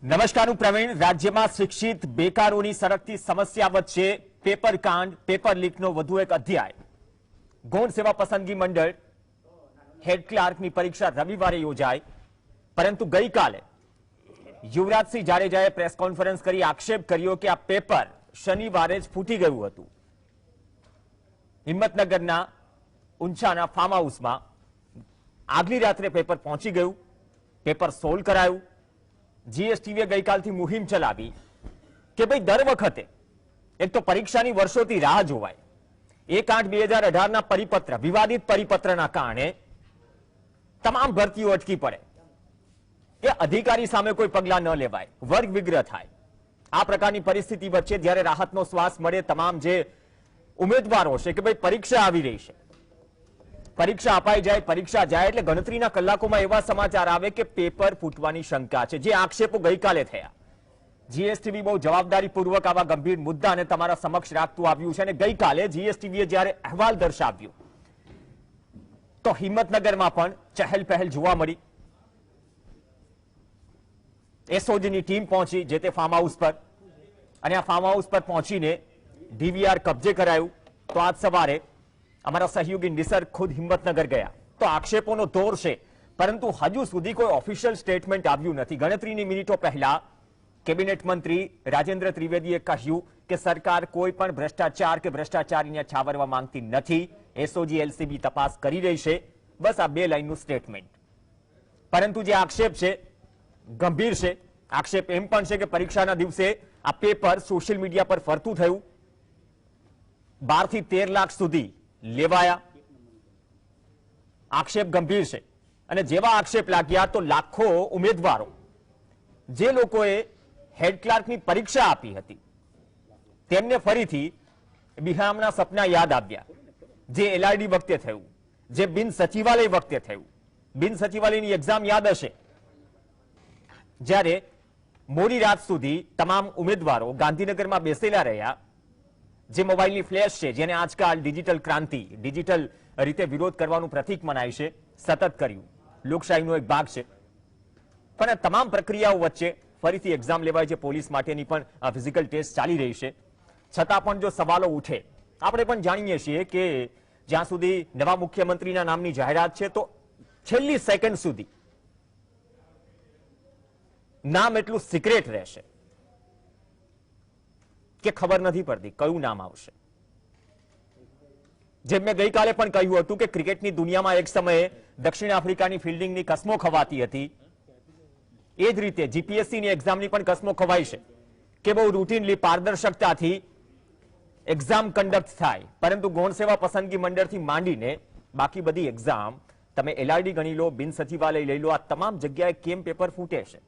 નમસ્કાર, હું પ્રવીણ. રાજ્યમાં શિક્ષિત બેકારોની સળગતી સમસ્યા વચ્ચે પેપર કાંડ, પેપર લીકનો વધુ એક અધ્યાય. ગૌણ સેવા પસંદગી મંડળ હેડ ક્લાર્કની પરીક્ષા રવિવારે યોજાઈ, પરંતુ ગઈકાલે યુવરાજસિંહ જાડેજાએ પ્રેસ કોન્ફરન્સ કરી આક્ષેપ કર્યો કે આ પેપર શનિવારે જ ફૂટી ગયું હતું. હિંમતનગરના ઊંચાના ફાર્મ હાઉસમાં આગલી રાત્રે પેપર પહોંચી ગયું, પેપર સોલ્વ કરાયું. જીએસટીવીએ ગઈકાલથી મુહિમ ચલાવી કે ભાઈ દર વખતે એક તો પરીક્ષાની વર્ષોથી રાહ જોવાય. 1/8/2018ના પરિપત્ર, વિવાદિત પરિપત્રના કારણે તમામ ભરતીઓ અટકી પડે, એ અધિકારી સામે કોઈ પગલાં ન લેવાય, વર્ગ વિગ્રહ થાય. આ પ્રકારની પરિસ્થિતિ વચ્ચે જ્યારે રાહતનો શ્વાસ મળે તમામ જે ઉમેદવારો છે કે ભાઈ પરીક્ષા આવી રહી છે, પરીક્ષા અપાઈ જાય, પરીક્ષા જાય એટલે ગણતરીના કલાકોમાં એવા સમાચાર આવે કે પેપર ફૂટવાની શંકા છે. જે આક્ષેપો ગઈકાલે થયા, જીએસટીવી બહુ જવાબદારીપૂર્વક આવા ગંભીર મુદ્દાને તમારા સમક્ષ રાખતું આવ્યું છે. અને ગઈકાલે જીએસટીવીએ જ્યારે અહેવાલ દર્શાવ્યો તો હિંમતનગરમાં પણ ચહેલ પહેલ જોવા મળી. એસઓજીની ટીમ પહોંચી જે તે ફાર્મ હાઉસ પર, અને આ ફાર્મ હાઉસ પર પહોંચીને ડીવીઆર કબજે કરાયું. તો આજ સવારે અમારા સહયોગી નિસર્ગ ખુદ હિંમતનગર ગયા. તો આક્ષેપોનો દોર છે, પરંતુ હજુ સુધી કોઈ ઓફિશિયલ સ્ટેટમેન્ટ આવ્યું નથી. ગણતરીની મિનિટો પહેલા કેબિનેટ મંત્રી રાજેન્દ્ર ત્રિવેદીએ કહ્યું કે સરકાર કોઈ પણ ભ્રષ્ટાચાર કે ભ્રષ્ટાચારીને છાવરવા માંગતી નથી, એસઓજી એલસીબી તપાસ કરી રહી છે. બસ આ બે લાઈનનું સ્ટેટમેન્ટ. પરંતુ જે આક્ષેપ છે ગંભીર છે. આક્ષેપ એમ પણ છે કે પરીક્ષાના દિવસે આ પેપર સોશિયલ મીડિયા પર ફરતું થયું, 12 થી 13 લાખ સુધી લેવાયા. આક્ષેપ ગંભીર છે. અને જેવા આક્ષેપ લાગ્યા તો લાખો ઉમેદવારો, જે લોકોએ હેડ ક્લાર્કની પરીક્ષા આપી હતી, તેમને ફરીથી બિહામના સપના યાદ આવ્યા. જે એલઆરડી વખતે થયું, જે બિન સચિવાલય વખતે થયું. બિન સચિવાલયની એક્ઝામ યાદ હશે, જ્યારે મોડી રાત સુધી તમામ ઉમેદવારો ગાંધીનગરમાં બેસેલા રહ્યા. જે મોબાઈલની ફ્લેશ છે, જેને આજકાલ ડિજિટલ ક્રાંતિ, ડિજિટલ રીતે વિરોધ કરવાનું પ્રતીક મનાય છે, સતત કર્યું. લોકશાહીનો એક ભાગ છે. પણ આ તમામ પ્રક્રિયાઓ વચ્ચે ફરીથી એક્ઝામ લેવાય છે. પોલીસ માટેની પણ ફિઝિકલ ટેસ્ટ ચાલી રહી છે. છતાં પણ જો સવાલો ઉઠે, આપણે પણ જાણીએ છીએ કે જ્યાં સુધી નવા મુખ્યમંત્રીના નામની જાહેરાત છે તો છેલ્લી સેકન્ડ સુધી નામ એટલું સિક્રેટ રહેશે કે ખબર નથી પડતી કયું નામ આવશે. જેમ મેં ગઈકાલે પણ કહ્યું હતું કે ક્રિકેટની દુનિયામાં એક સમયે દક્ષિણ આફ્રિકાની ફિલ્ડિંગની કસમો ખવાતી હતી, એ જ રીતે જીપીએસસીની એક્ઝામની પણ કસમો ખવાય છે કે બહુ રૂટીનલી પારદર્શકતાથી એક્ઝામ કન્ડક્ટ થાય. પરંતુ ગૌણ સેવા પસંદગી મંડળથી માંડીને બાકી બધી એક્ઝામ, તમે એલઆરડી ગણી લો, બિન સચિવાલય લઈ લો, આ તમામ જગ્યાએ કેમ પેપર ફૂટે છે.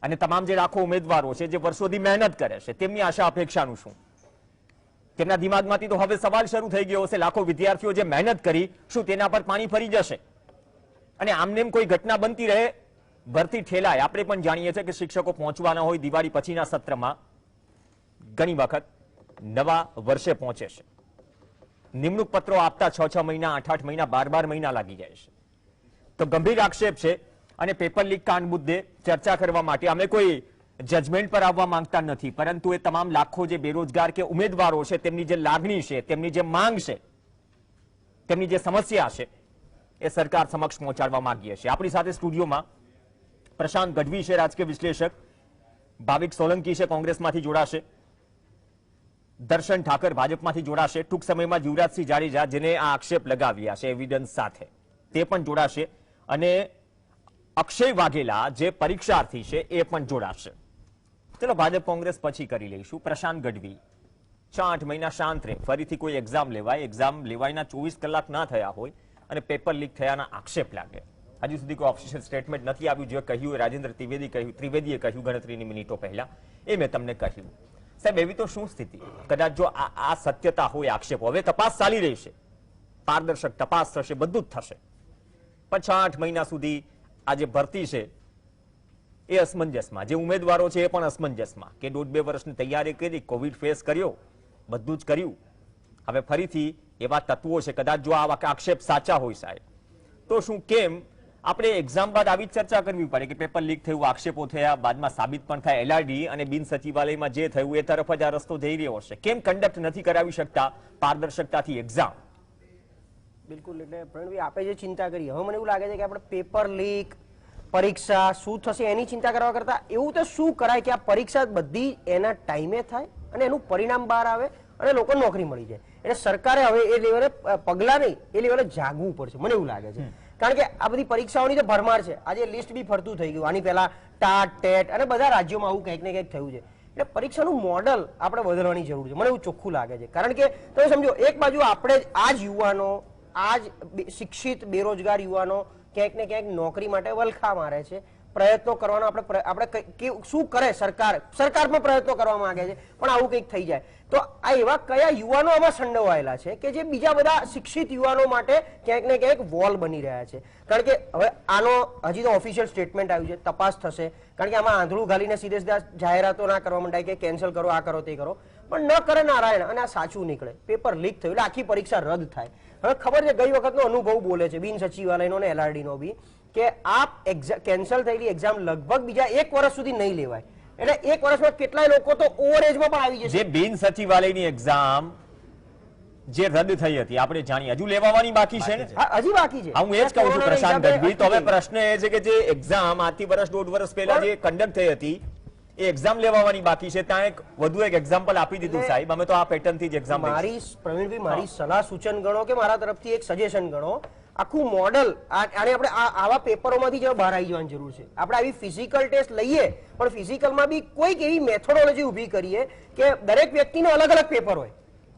અને તમામ જે લાખો ઉમેદવારો છે જે વર્ષોથી મહેનત કરે છે, તેમની આશા અપેક્ષાનું શું? તેમના દિમાગમાંથી તો હવે સવાલ શરૂ થઈ ગયો હશે, લાખો વિદ્યાર્થીઓ જે મહેનત કરી, શું તેના પર પાણી ફરી જશે? અને આમનેમ કોઈ ઘટના બનતી રહે, ભરતી ઠેલાય. આપણે પણ જાણીએ છીએ કે શિક્ષકો પહોંચવાના હોય દિવાળી પછીના સત્રમાં, ઘણી વખત નવા વર્ષે પહોંચે છે. નિમણૂક પત્રો આપતા 6 મહિના, 8 મહિના, 12 મહિના લાગી જાય છે. તો ગંભીર આક્ષેપ છે. અને પેપર લીક કાંડ મુદ્દે ચર્ચા કરવા માટે અમે કોઈ જજમેન્ટ પર આવવા માંગતા નથી, પરંતુ એ તમામ લાખો જે બેરોજગાર કે ઉમેદવારો છે, તેમની જે લાગણી છે, તેમની જે માંગ છે, તેમની જે સમસ્યા છે, એ સરકાર સમક્ષ પહોંચાડવા માંગીએ છીએ. આપણી સાથે સ્ટુડિયોમાં પ્રશાંત ગઢવી છે, રાજકીય વિશ્લેષક. ભાવિક સોલંકી છે, કોંગ્રેસમાંથી જોડાશે. દર્શન ઠાકર ભાજપમાંથી જોડાશે. ટૂંક સમયમાં યુવરાજસિંહ જાડેજા, જેને આ આક્ષેપ લગાવ્યા છે એવિડન્સ સાથે, તે પણ જોડાશે. અને અક્ષય વાઘેલા, જે પરીક્ષાર્થી છે, એ પણ જોડાશે. ચલો ભાજપ કોંગ્રેસ પછી કરી લઈશું. પ્રશાંત ગઢવી, 6-8 મહિના શાંત રહે, ફરીથી કોઈ એક્ઝામ લેવાય, એક્ઝામ લેવાયના 24 કલાક ના થયા હોય અને પેપર લીક થયાના આક્ષેપ લાગે. હજુ સુધી કોઈ ઓફિશિયલ સ્ટેટમેન્ટ નથી આવ્યું. જે કહ્યું રાજેન્દ્ર ત્રિવેદીએ કહ્યું ગણતરીની મિનિટો પહેલા, એ મેં તમને કહ્યું. સાહેબ, એવી તો શું સ્થિતિ? કદાચ જો આ સત્યતા હોય આક્ષેપો, હવે તપાસ ચાલી રહી છે, પારદર્શક તપાસ થશે, બધું જ થશે, પણ 6-8 મહિના સુધી આ જે ભરતી છે એ અસમંજસમાં, જે ઉમેદવારો છે એ પણ અસમંજસમાં કે 1.5-2 વર્ષની તૈયારી કરી, કોવિડ ફેસ કર્યો, બધું જ કર્યું. હવે ફરીથી એવા તત્વો છે, કદાચ જો આ આક્ષેપ સાચા હોય સાહેબ, તો શું કેમ આપણે એક્ઝામ બાદ આવી ચર્ચા કરવી પડે કે પેપર લીક થયું, આક્ષેપો થયા, બાદમાં સાબિત પણ થાય, એલઆરડી અને બિન સચિવાલયમાં જે થયું એ તરફ જ આ રસ્તો જઈ રહ્યો હશે. કેમ કન્ડક્ટ નથી કરાવી શકતા પારદર્શકતાથી એક્ઝામ? બિલકુલ, એટલે પ્રવીણભાઈ આપે જે ચિંતા કરી, હવે મને એવું લાગે છે કે આપણે પેપર લીક, પરીક્ષા શું થશે એની ચિંતા કરવા કરતા એવું તો શું કરાય કે આ પરીક્ષા બધી એના ટાઈમે થાય અને એનું પરિણામ બહાર આવે અને લોકોને નોકરી મળી જાય. એટલે સરકારે હવે એ લેવલે પગલા નહીં, એ લેવલે જાગવું પડશે, મને એવું લાગે છે. કારણ કે આ બધી પરીક્ષાઓની તો ભરમાર છે. આજે લિસ્ટ બી ફરતું થઈ ગયું. આની પહેલા ટાટ, ટેટ અને બધા રાજ્યોમાં આવું કંઈક ને કંઈક થયું છે. એટલે પરીક્ષાનું મોડલ આપણે બદલવાની જરૂર છે, મને એવું ચોખ્ખું લાગે છે. કારણ કે તમે સમજો, એક બાજુ આપણે આ જ યુવાનો, આ જ શિક્ષિત બેરોજગાર યુવાનો ક્યાંક ને ક્યાંક નોકરી માટે વલખા મારે છે, પ્રયત્નો કરવાનો આપણે શું કરે સરકાર પણ પ્રયત્નો કરવા માંગે છે, પણ આવું કંઈક થઈ જાય તો આ એવા કયા યુવાનો આમાં સંડોવાયેલા છે કે જે બીજા બધા શિક્ષિત યુવાનો માટે ક્યાંક ને ક્યાંક વોલ બની રહ્યા છે. કારણ કે હવે આનો હજી તો ઓફિશિયલ સ્ટેટમેન્ટ આવ્યું છે, તપાસ થશે. કારણ કે આમાં આંધળું ઘાલીને સીધે સીધા જાહેરાતો ના કરવા માંડાય કે કેન્સલ કરો, આ કરો, તે કરો, પણ ન કરે નારાયણ અને આ સાચું નીકળે, પેપર લીક થયું એટલે આખી પરીક્ષા રદ થાય. હવે ખબર છે, ગઈ વખતનો અનુભવ બોલે છે, બિન સચિવાલયનો અને એલઆરડી નો બી, કે આ કેન્સલ થયેલી એક્ઝામ લગભગ બીજા 1 વર્ષ સુધી નહીં લેવાય. એટલે 1 વર્ષમાં કેટલાય લોકો તો ઓવરેજમાં પણ આવી જશે. જે બિન સચિવાલયની એક્ઝામ જે રદ થઈ હતી આપણે જાણીએ, હજુ લેવાની બાકી છે ને? હજી બાકી છે. હું એ જ કહું છું પ્રશાંત ગઢવી. તો હવે પ્રશ્ન એ છે કે જે એક્ઝામ આજથી વર્ષ 1.5 વર્ષ પહેલા જે કન્ડક્ટ થઈ હતી એ એક્ઝામ લેવાની બાકી છે. ત્યાં એક વધુ એક એક્ઝામ્પલ આપી દીધું સાહેબ, અમે તો આ પેટર્ન થી જ એક્ઝામ મારી પ્રવીણભાઈ મારી સલાહ સૂચન ગણો કે મારા તરફથી એક સજેશન ગણો, આખું મોડલ આને આપણે આવા પેપરોમાંથી જ બહાર આવી જવાની જરૂર છે. આપણે આવી ફિઝિકલ ટેસ્ટ લઈએ પણ ફિઝિકલમાં બી કોઈક એવી મેથોડોલોજી ઊભી કરીએ કે દરેક વ્યક્તિને અલગ અલગ પેપર હોય,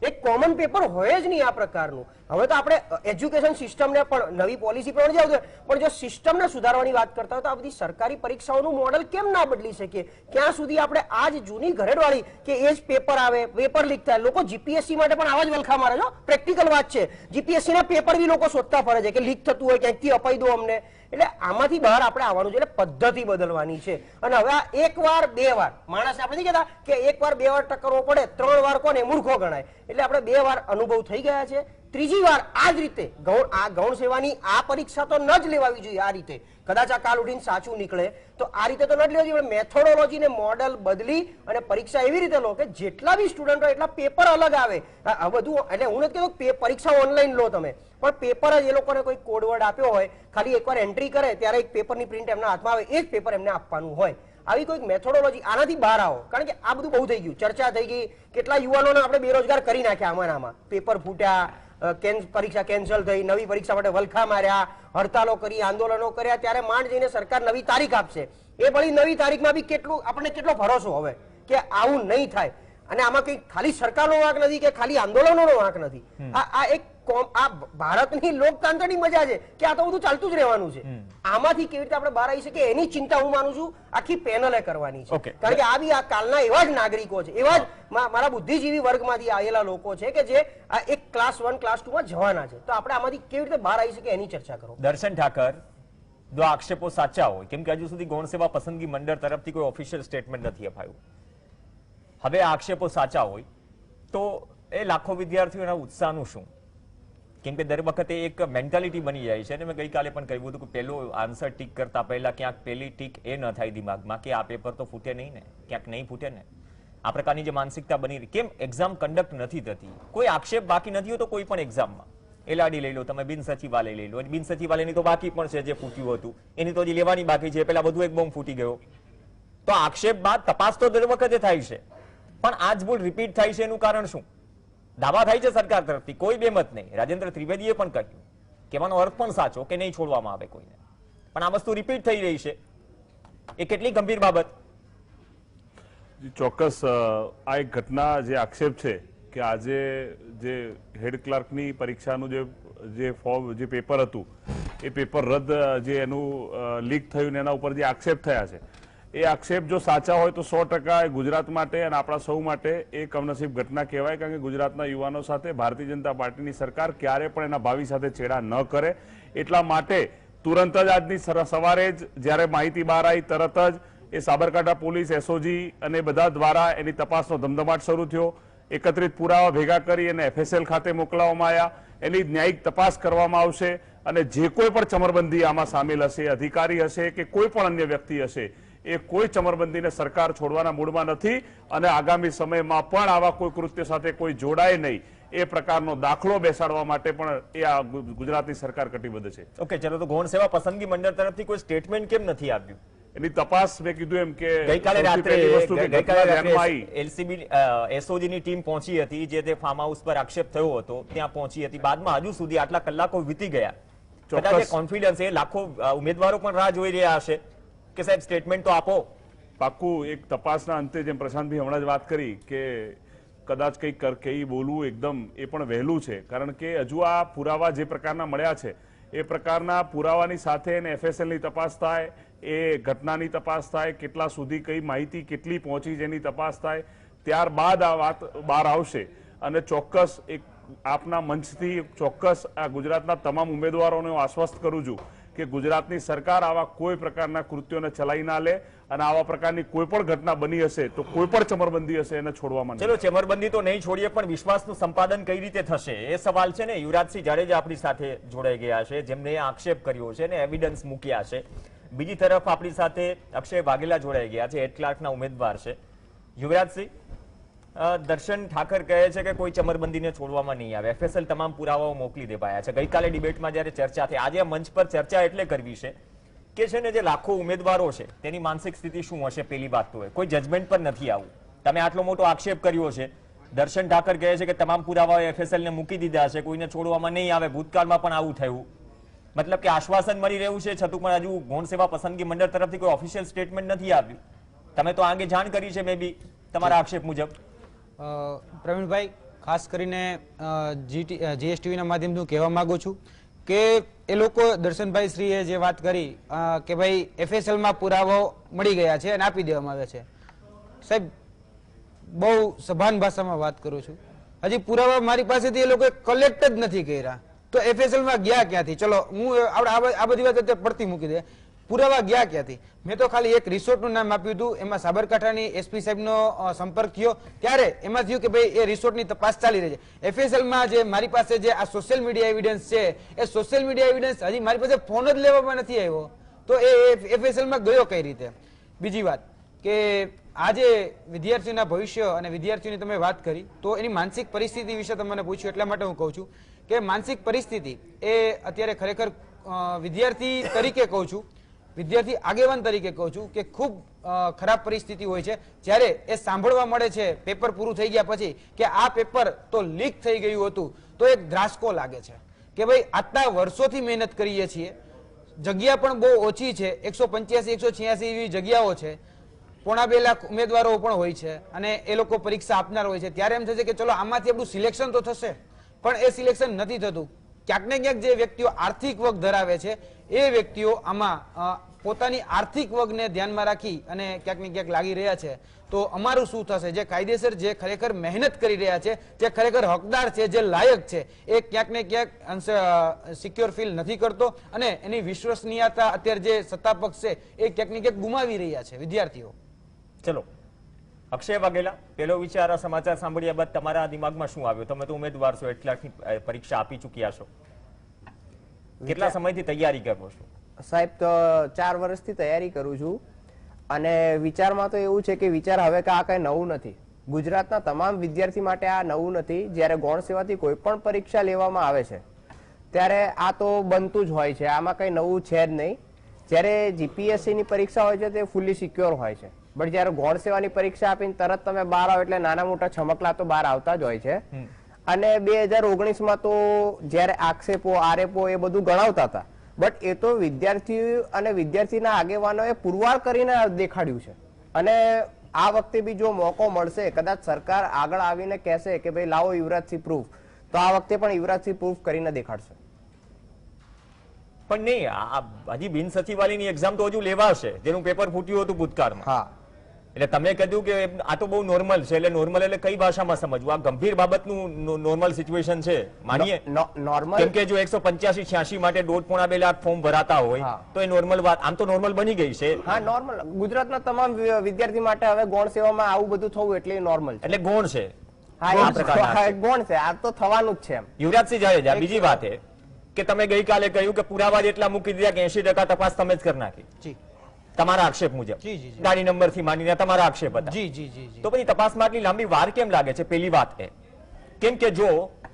એક કોમન પેપર હોય જ નહીં આ પ્રકારનું. હવે તો આપણે એજ્યુકેશન સિસ્ટમને પણ નવી પોલિસી પ્રમાણે જ આવતું, પણ જો સિસ્ટમને સુધારવાની વાત કરતા હોય તો આ બધી સરકારી પરીક્ષાઓનું મોડલ કેમ ના બદલી શકીએ? ક્યાં સુધી આપણે આ જ જૂની ઘરેડવાળી કે એ જ પેપર આવે, પેપર લીક થાય, લોકો જીપીએસસી માટે પણ આવા જ વલખા મારે છે. પ્રેક્ટિકલ વાત છે, જીપીએસસી ના પેપર બી લોકો શોધતા ફરે છે કે લીક થતું હોય, ક્યાંકથી અપાઈ દો અમને. એટલે આમાંથી બહાર આપણે આવવાનું છે, એટલે પદ્ધતિ બદલવાની છે. અને હવે આ 1 વાર 2 વાર માણસ આપણે નહીં કહેતા કે 1 વાર 2 વાર ટકરવો પડે, 3 વાર કોને મૂર્ખો ગણાય. એટલે આપણે 2 વાર અનુભવ થઈ ગયા છે. ત્રીજી વાર આ જ રીતે ગૌણ સેવાની આ પરીક્ષા તો ન જ લેવાવી જોઈએ. આ રીતે કદાચ આ કાલ ઉઠીને સાચું નીકળે તો આ રીતે તો ન જ લેવી જોઈએ. મેથોડોલોજી ને મોડલ બદલી અને પરીક્ષા એવી રીતે લો કે જેટલા બી સ્ટુડન્ટ હોય એટલા પેપર અલગ આવે. આ બધું એટલે હું નથી કહેતો પરીક્ષા ઓનલાઈન લો તમે, પણ પેપર જ એ લોકોને કોઈ કોડવર્ડ આપ્યો હોય, ખાલી એકવાર એન્ટ્રી કરે ત્યારે એક પેપરની પ્રિન્ટ એમના હાથમાં આવે, એ જ પેપર એમને આપવાનું હોય. આવી કોઈક મેથોડોલોજી, આનાથી બહાર આવો. કારણ કે આ બધું બહુ થઈ ગયું, ચર્ચા થઈ ગઈ, કેટલા યુવાનોને આપણે બેરોજગાર કરી નાખ્યા આમાં. પેપર ફૂટ્યા, પરીક્ષા કેન્સલ થઈ, નવી પરીક્ષા માટે વલખા માર્યા, હડતાલો કરી, આંદોલનો કર્યા, ત્યારે માંડ જઈને સરકાર નવી તારીખ આપશે. એ ભળી નવી તારીખમાં બી આપણને કેટલો ભરોસો હવે કે આવું નહીં થાય. અને આમાં કઈ ખાલી સરકારનો વાંક નથી કે ખાલી આંદોલનોનો વાંક નથી. આ એક આ ભારતની લોકતંત્રની મજા છે કે આ તો બધું ચાલતું જ રહેવાનું છે. આમાંથી કેવી રીતે આપણે બહાર આવી શકીએ એની ચિંતા હું માનું છું આખી પેનલે કરવાની છે. કારણ કે આ બી આ કાલના એવા જ નાગરિકો છે, એવા જ મારા બુદ્ધિજીવી વર્ગમાંથી આવેલા લોકો છે કે જે આ એક ક્લાસ 1 ક્લાસ 2 માં જવાના છે. તો આપણે આમાંથી કેવી રીતે બહાર આવી શકીએ એની ચર્ચા કરો. દર્શન ઠાકર, જો આક્ષેપો સાચા હોય, કેમ કે હજુ સુધી ગૌણ સેવા પસંદગી મંડળ તરફથી કોઈ ઓફિશિયલ સ્ટેટમેન્ટ નથી અપાયું, હવે આક્ષેપો સાચા હોય તો એ લાખો વિદ્યાર્થીઓના ઉત્સાહનું શું? કેમ કે દર વખતે એક મેન્ટાલિટી બની જાય છે. અને મેં ગઈકાલે પણ કહ્યું હતું કે પહેલો આન્સર ટીક કરતા પહેલા ક્યાંક પહેલી ટીક એ ન થાય દિમાગમાં કે આ પેપર તો ફૂટે નહીં ને, ક્યાંક નહીં ફૂટે ને. આ પ્રકારની જે માનસિકતા બની રહી, કેમ એક્ઝામ કન્ડક્ટ નથી થતી? કોઈ આક્ષેપ બાકી નથી હોતો કોઈ પણ એક્ઝામમાં. એલઆરડી લઈ લો તમે, બિન સચિવાલય લઈ લો, બિન સચિવાલયની તો બાકી પણ છે, જે ફૂટ્યું હતું એની તો હજી લેવાની બાકી છે. પેલા બધું એક બોમ્બ ફૂટી ગયો. તો આક્ષેપ બાદ તપાસ તો દર વખતે થાય છે, પણ આ જ ભૂલ રિપીટ થાય છે એનું કારણ શું? દાવા થાય છે સરકાર તરફથી, કોઈ બેમત નહીં. રાજેન્દ્ર ત્રિવેદીએ પણ કહ્યું, કહેવાનો અર્થ પણ સાચો કે નહીં છોડવામાં આવે કોઈને, પણ આ વસ્તુ રિપીટ થઈ રહી છે. એ કેટલી ગંભીર બાબત? ચોક્કસ આ એક ઘટના જે આક્ષેપ છે કે આજે જે હેડ ક્લાર્કની પરીક્ષાનું જે ફોર્મ જે પેપર હતું એ પેપર રદ જે એનું લીક થયું એના ઉપર જે આક્ષેપ થયા છે, એ આક્ષેપ જો સાચા હોય તો 100% ગુજરાત માટે અને આપણા સૌ માટે એ કમનસીબ ઘટના કહેવાય. કારણ કે ગુજરાતના યુવાનો સાથે ભારતીય જનતા પાર્ટીની સરકાર ક્યારે પણ એના ભાવિ સાથે છેડા ન કરે. એટલા માટે તુરંત જ આજની સવારે જ જ્યારે માહિતી બહાર આવી તરત જ એ સાબરકાંઠા પોલીસ, એસઓજી અને બધા દ્વારા એની તપાસનો ધમધમાટ શરૂ થયો. એકત્રિત પુરાવા ભેગા કરી અને FSL ખાતે મોકલવામાં આવ્યા. એની ન્યાયિક તપાસ કરવામાં આવશે અને જે કોઈ પણ ચમરબંધી આમાં સામેલ હશે, અધિકારી હશે કે કોઈ પણ અન્ય વ્યક્તિ હશે, એ કોઈ ચમરબંધીને સરકાર છોડવાના મૂડમાં નથી અને આગામી સમયમાં પણ આવા કોઈ કૃત્ય સાથે કોઈ જોડાય નહીં એ પ્રકારનો દાખલો બેસાડવા માટે પણ એ આ ગુજરાતની સરકાર કટિબદ્ધ છે. ઓકે, ચલો, તો ગૌણ સેવા પસંદગી મંડળ તરફથી કોઈ સ્ટેટમેન્ટ કેમ નથી આવ્યું? એની તપાસ મેં કીધું એમ કે ગઈકાલે સૌથી પહેલી વસ્તુ કે ઘટના ધ્યાનમાં આવી. એલસીબી એસઓજી ની ટીમ પહોંચી હતી, જે તે ફાર્મ હાઉસ પર આક્ષેપ થયો હતો ત્યાં પહોંચી હતી. બાદમાં હજુ સુધી આટલા કલાકો વીતી ગયા, કદાચ કોન્ફિડન્સ એ લાખો ઉમેદવારો પણ રાહ જોઈ રહ્યા હશે કે સાહેબ સ્ટેટમેન્ટ તો આપો. પાક્કું એક તપાસના અંતે જેમ પ્રશાંતભાઈ હમણાં જ વાત કરી કે કદાચ કંઈક બોલવું એકદમ એ પણ વહેલું છે, કારણ કે હજુ આ પુરાવા જે પ્રકારના મળ્યા છે એ પ્રકારના પુરાવાની સાથે એફએસએલની તપાસ થાય, એ ઘટનાની તપાસ થાય, કેટલા સુધી કઈ માહિતી કેટલી પહોંચી જેની તપાસ થાય, ત્યારબાદ આ વાત બહાર આવશે. અને ચોક્કસ એક આપના મંચથી ચોક્કસ આ ગુજરાતના તમામ ઉમેદવારોને હું આશ્વસ્ત કરું છું કે ગુજરાતની સરકાર આવા કોઈ પ્રકારના કૃત્યોને ચલાવી ના લે અને આવા પ્રકારની કોઈ પણ ઘટના બની હશે તો કોઈ પણ ચમરબંધી હશે એને છોડવામાં નહીં. ચલો, ચમરબંધી તો નહીં છોડીએ, પણ વિશ્વાસનું સંપાદન કઈ રીતે થશે એ સવાલ છે ને. યુવરાજસિંહ જાડેજા આપણી સાથે જોડાઈ ગયા છે, જેમને આક્ષેપ કર્યો છે ને એવિડન્સ મૂક્યા છે. બીજી તરફ આપણી સાથે અક્ષય વાઘેલા જોડાઈ ગયા છે, હેડ ક્લાર્કના ઉમેદવાર છે. યુવરાજસિંહ, દર્શન ઠાકર કહે છે કે કોઈ ચમરબંધીને છોડવામાં નહીં આવે, એફએસએલ તમામ પુરાવાઓ મોકલી દેવાયા છે. ગઈકાલે ડિબેટમાં જ્યારે ચર્ચા થઈ, આજે મંચ પર ચર્ચા એટલે કરવી છે કે છે ને જે લાખો ઉમેદવારો છે તેની માનસિક સ્થિતિ શું હશે. પેલી વાત તો કોઈ જજમેન્ટ પર નથી આવું. તમે આટલો મોટો આક્ષેપ કર્યો છે. દર્શન ઠાકર કહે છે કે તમામ પુરાવાઓ એફએસએલ ને મૂકી દીધા છે, કોઈને છોડવામાં નહીં આવે. ભૂતકાળમાં પણ આવું થયું. મતલબ કે આશ્વાસન મળી રહ્યું છે, છતાં પણ હજુ ગૌણ સેવા પસંદગી મંડળ તરફથી કોઈ ઓફિશિયલ સ્ટેટમેન્ટ નથી આવ્યું. તમે તો આગે જાણ કરી છે મે બી તમારા આક્ષેપ મુજબ. પ્રવીણભાઈ, ખાસ કરીને જીએસટીવીના માધ્યમથી હું કહેવા માંગુ છું કે એ લોકો દર્શનભાઈ શ્રીએ જે વાત કરી કે ભાઈ એફએસએલમાં પુરાવાઓ મળી ગયા છે અને આપી દેવામાં આવ્યા છે, સાહેબ બહુ સભાન ભાષામાં વાત કરું છું. હજી પુરાવા મારી પાસેથી એ લોકો કલેક્ટ જ નથી કર્યા, તો એફએસએલમાં ગયા ક્યાંથી? ચલો, હું આ બધી વાત અત્યારે પડતી મૂકી દે. પુરાવા ગયા ક્યાંથી? મેં તો ખાલી એક રિસોર્ટનું નામ આપ્યું હતું, એમાં સાબરકાંઠાની એસપી સાહેબનો સંપર્ક થયો ત્યારે એમાં થયું કે ભાઈ એ રિસોર્ટની તપાસ ચાલી રહી છે. એફએસએલમાં જે મારી પાસે જે આ સોશિયલ મીડિયા એવિડન્સ છે, એ સોશિયલ મીડિયા એવિડન્સ હજી મારી પાસે ફોન જ લેવામાં નથી આવ્યો, તો એ એફએસએલમાં ગયો કઈ રીતે? બીજી વાત કે આજે વિદ્યાર્થીઓના ભવિષ્ય અને વિદ્યાર્થીઓની તમે વાત કરી તો એની માનસિક પરિસ્થિતિ વિશે તમને પૂછ્યું, એટલા માટે હું કહું છું કે માનસિક પરિસ્થિતિ એ અત્યારે ખરેખર વિદ્યાર્થી તરીકે કહું છું, વિદ્યાર્થી આગેવાન તરીકે કહું છું કે ખૂબ ખરાબ પરિસ્થિતિ હોય છે જ્યારે એ સાંભળવા મળે છે પેપર પૂરું થઈ ગયા પછી કે આ પેપર તો લીક થઈ ગયું હતું, તો એક ધ્રાસકો લાગે છે કે ભાઈ આટલા વર્ષોથી મહેનત કરીએ છીએ, જગ્યા પણ બહુ ઓછી છે, 185 186 એવી જગ્યાઓ છે, 1.25 લાખ ઉમેદવારો પણ હોય છે અને એ લોકો પરીક્ષા આપનાર હોય છે, ત્યારે એમ થશે કે ચલો આમાંથી આપણું સિલેક્શન તો થશે, પણ એ સિલેક્શન નથી થતું. ક્યાંક ને ક્યાંક જે વ્યક્તિઓ આર્થિક વર્ગ ધરાવે છે એ વ્યક્તિઓ આમાં પોતાની આર્થિક વર્ગને ધ્યાનમાં રાખી અને ક્યાંક ને ક્યાંક લાગી રહ્યા છે. તો અમારું શું થશે? જે કાયદેસર જે ખરેખર મહેનત કરી રહ્યા છે, જે ખરેખર હકદાર છે, જે લાયક છે, એ ક્યાંક ને ક્યાંક સિક્યોર ફીલ નથી કરતો અને એની વિશ્વસનીયતા અત્યારે જે સત્તા પક્ષ છે એ ક્યાંક ને ક્યાંક ગુમાવી રહ્યા છે વિદ્યાર્થીઓ. ચલો, અક્ષય વાઘેલા, પેલો વિચાર સમાચાર સાંભળ્યા બાદ તમારા દિમાગમાં શું આવ્યો? તમે તો ઉમેદવાર છો, એટલાની પરીક્ષા આપી ચૂક્યા છો, કેટલા સમયથી તૈયારી કરો છો? સાહેબ, તો 4 વર્ષથી તૈયારી કરું છું અને વિચારમાં તો એવું છે કે વિચાર હવે કે આ કઈ નવું નથી. ગુજરાતના તમામ વિદ્યાર્થી માટે આ નવું નથી. જ્યારે ગૌણ સેવાથી કોઈ પણ પરીક્ષા લેવામાં આવે છે ત્યારે આ તો બનતું જ હોય છે, આમાં કઈ નવું છે જ નહીં. જ્યારે જીપીએસસી ની પરીક્ષા હોય છે તે ફૂલી સિક્યોર હોય છે, બટ જયારે ગૌણ સેવાની પરીક્ષા આપીને તરત તમે બહાર આવો એટલે નાના મોટા છમકલા તો બહાર આવતા જ હોય છે. અને 2019માં તો જયારે આક્ષેપો આરેપો એ બધું ગણાવતા હતા, બટ એ તો વિદ્યાર્થી અને વિદ્યાર્થીના આગેવાનોએ પુરવાર કરીને દેખાડ્યું છે. અને આ વખતે બી જો મોકો મળશે, કદાચ સરકાર આગળ આવીને કહેશે કે ભાઈ લાવો યુવરાજસિંહ પ્રૂફ, તો આ વખતે પણ યુવરાજસિંહ પ્રૂફ કરીને દેખાડશે. પણ નહીં, હજી બિન સચિવાલયની એક્ઝામ તો હજુ લેવાશે, જેનું પેપર ફૂટ્યું હતું ભૂતકાળમાં. હા, એટલે તમે કીધું કે આ તો બહુ નોર્મલ છે. એટલે નોર્મલ એટલે કઈ ભાષામાં સમજવું? આ ગંભીર બાબતનું નોર્મલ સિચ્યુએશન છે માનીએ? નોર્મલ કેમ કે જો 185 86 માટે 1.25 લાખ ફોર્મ ભરાતા હોય તો એ નોર્મલ વાત, આમ તો નોર્મલ બની ગઈ છે. હા, નોર્મલ. ગુજરાતના તમામ વિદ્યાર્થી માટે હવે ગૌણ સેવામાં આવું બધું થવું એટલે નોર્મલ છે. એટલે ગૌણ છે. હા, ગૌણ છે, આ તો થવાનું જ છે. યુવરાજસિંહ જાડેજા, બીજી વાત એ કે તમે ગઈકાલે કહ્યું કે પુરાવા જેટલા મૂકી દીધા કે 80% તપાસ તમે જ કરી નાખી જી તમારા આક્ષેપ મુજબ જી, જી. ગાડી નંબર થી માંડીને તમારા આક્ષેપ હતા જી જી જી જી તો પછી તપાસમાં આટલી લાંબી વાર કેમ લાગે છે? પહેલી વાત એ કેમ કે જો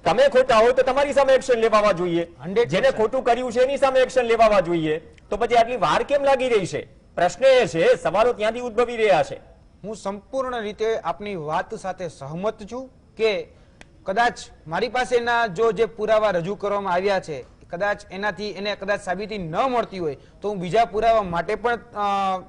તમે ખોટા હોય તો તમારી સામે એક્શન લેવા જોઈએ, 100%. જેને ખોટું કર્યું છે એની સામે એક્શન લેવા જોઈએ, તો પછી આટલી વાર કેમ લાગી રહી છે? પ્રશ્ન એ છે, સવાલો ત્યાંથી ઉદ્ભવી રહ્યા છે. હું સંપૂર્ણ રીતે આપની વાત સાથે સહમત છું કે કદાચ મારી પાસેના જે પુરાવા રજૂ કરવામાં આવ્યા છે કદાચ એનાથી એને કદાચ સાબિતી ન મળતી હોય તો હું બીજા પુરાવા માટે પણ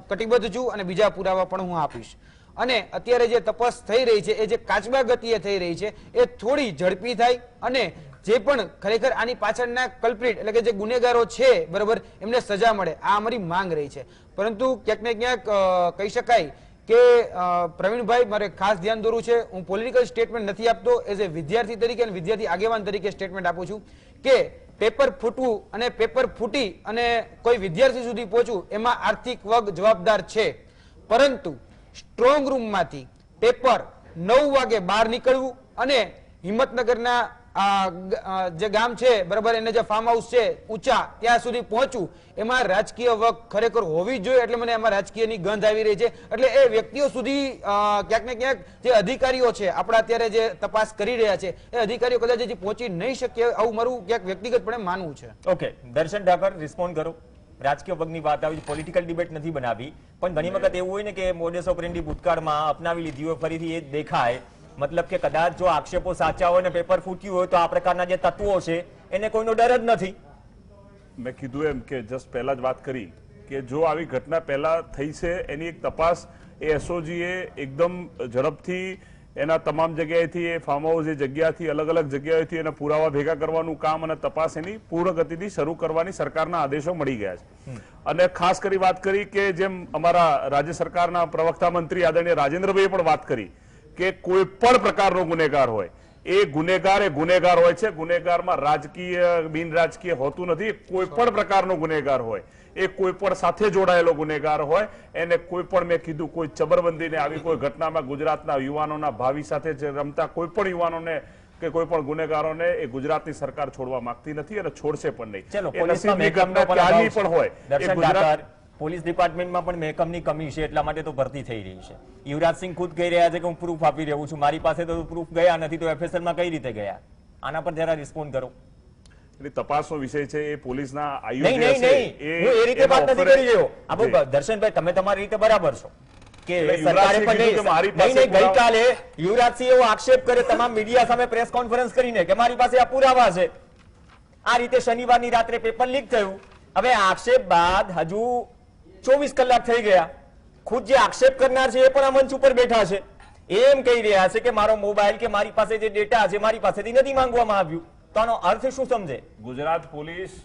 કટિબદ્ધ છું અને બીજા પુરાવા પણ હું આપીશ. અને અત્યારે જે તપાસ થઈ રહી છે એ જે કાચબા ગતિએ થઈ રહી છે એ થોડી ઝડપી થાય અને જે પણ ખરેખર આની પાછળના કલ્પ્રિટ એટલે કે જે ગુનેગારો છે બરાબર એમને સજા મળે, આ અમારી માંગ રહી છે. પરંતુ ક્યાંક ને ક્યાંક કહી શકાય કે પ્રવીણભાઈ મારે ખાસ ધ્યાન દોરવું છે, હું પોલિટિકલ સ્ટેટમેન્ટ નથી આપતો, એઝ એ વિદ્યાર્થી તરીકે અને વિદ્યાર્થી આગેવાન તરીકે સ્ટેટમેન્ટ આપું છું કે પેપર ફૂટવું અને પેપર ફૂટી અને કોઈ વિદ્યાર્થી સુધી પહોંચવું એમાં આર્થિક વર્ગ જવાબદાર છે, પરંતુ સ્ટ્રોંગ રૂમમાંથી પેપર 9 વાગે બહાર નીકળવું અને હિંમતનગરના જે ગામ છે બરાબર એને જે ફાર્મ હાઉસ છે ઊંચા ત્યાં સુધી પહોંચવું એમાં રાજકીય વર્ગ ખરેખર હોવી જોઈએ. એટલે મને એમાં રાજકીયની ગંધ આવી રહી છે. એટલે એ વ્યક્તિઓ સુધી ક્યાંક ને ક્યાંક જે અધિકારીઓ છે આપણા અત્યારે જે તપાસ કરી રહ્યા છે એ અધિકારીઓ કદાચ હજી પહોંચી નહીં શકે આવું મારું ક્યાંક વ્યક્તિગતપણે માનવું છે. ઓકે, દર્શન ઠાકર રિસ્પોન્ડ કરો. રાજકીય વર્ગની વાત આવી, પોલિટિકલ ડિબેટ નથી બનાવી, પણ ઘણી વખત એવું હોય ને કે મોડસ ઓપરેન્ડી ભૂતકાળમાં અપનાવી લીધી હોય ફરીથી એ દેખાય. મતલબ કે કદાચ જો આક્ષેપો સાચા હોય ને પેપર ફૂટ્યું હોય તો આ પ્રકારના જે તત્વો છે એને કોઈનો ડર જ નથી. મેં કીધું એમ કે જસ્ટ પહેલા જ વાત કરી કે જો આવી ઘટના પહેલા થઈ છે એની એક તપાસ એ એસઓજીએ એકદમ ઝડપથી એના તમામ જગ્યાએથી એ ફાર્મ હાઉસ એ જગ્યાથી અલગ અલગ જગ્યાએથી એના પુરાવા ભેગા કરવાનું કામ અને તપાસ એની પૂર્ણ ગતિથી શરૂ કરવાની સરકારના આદેશો મળી ગયા છે. અને ખાસ કરી વાત કરી કે જેમ અમારા રાજ્ય સરકારના પ્રવક્તા મંત્રી આદરણીય રાજેન્દ્રભાઈએ પણ વાત કરી કે કોઈ પણ પ્રકારનો ગુનેગાર હોય એ ગુનેગાર હોય છે. ગુનેગારમાં રાજકીય બિન રાજકીય હોતું નથી. કોઈ પણ પ્રકારનો ગુનેગાર હોય એ કોઈ પણ સાથે જોડાયેલો ગુનેગાર હોય એને કોઈ પણ મેં કીધું કોઈ ચબરબંધીને આવી કોઈ ઘટનામાં ગુજરાતના યુવાનોના ભાવિ સાથે રમતા કોઈ પણ યુવાનોને કે કોઈ પણ ગુનેગારોને એ ગુજરાતની સરકાર છોડવા માંગતી નથી અને છોડશે પણ નહીં. ચલો, એ નસીબની ઘટના ક્યાંની પણ હોય એ ગુજરાત પોલીસ ડિપાર્ટમેન્ટમાં પણ મહેકમની કમી છે એટલા માટે તો ભરતી થઈ રહી છે. યુવરાજસિંહ ખુદ કહી રહ્યા છે કે હું પ્રૂફ આપી રહ્યો છું, મારી પાસે તો પ્રૂફ ગયા નથી, તો એફએસએલ માં કઈ રીતે ગયા? આના પર જરા રિસ્પોન્ડ કરો. એટલે તપાસનો વિષય છે એ પોલીસના નહીં નહીં નહીં, હું એ રીતે વાત નથી કરી રહ્યો. આ દર્શનભાઈ તમે તમારી રીતે બરાબર છો કે સરકારે પણ નહીં. ગઈકાલે યુવરાજસિંહ એવો આક્ષેપ કરે તમામ મીડિયા સામે પ્રેસ કોન્ફરન્સ કરીને કે મારી પાસે આ પુરાવા છે. આ રીતે શનિવારની રાત્રે પેપર લીક થયું. હવે આક્ષેપ બાદ હજુ 24 કલાક થઈ ગયા. ખુદ જે આક્ષેપ કરનાર છે એ પણ આ મંચ ઉપર બેઠા છે, એમ કહી રહ્યા છે કે મારો મોબાઈલ કે મારી પાસે જે ડેટા છે મારી પાસેથી નથી માંગવામાં આવ્યું. તો આનો અર્થ શું સમજે? ગુજરાત પોલીસ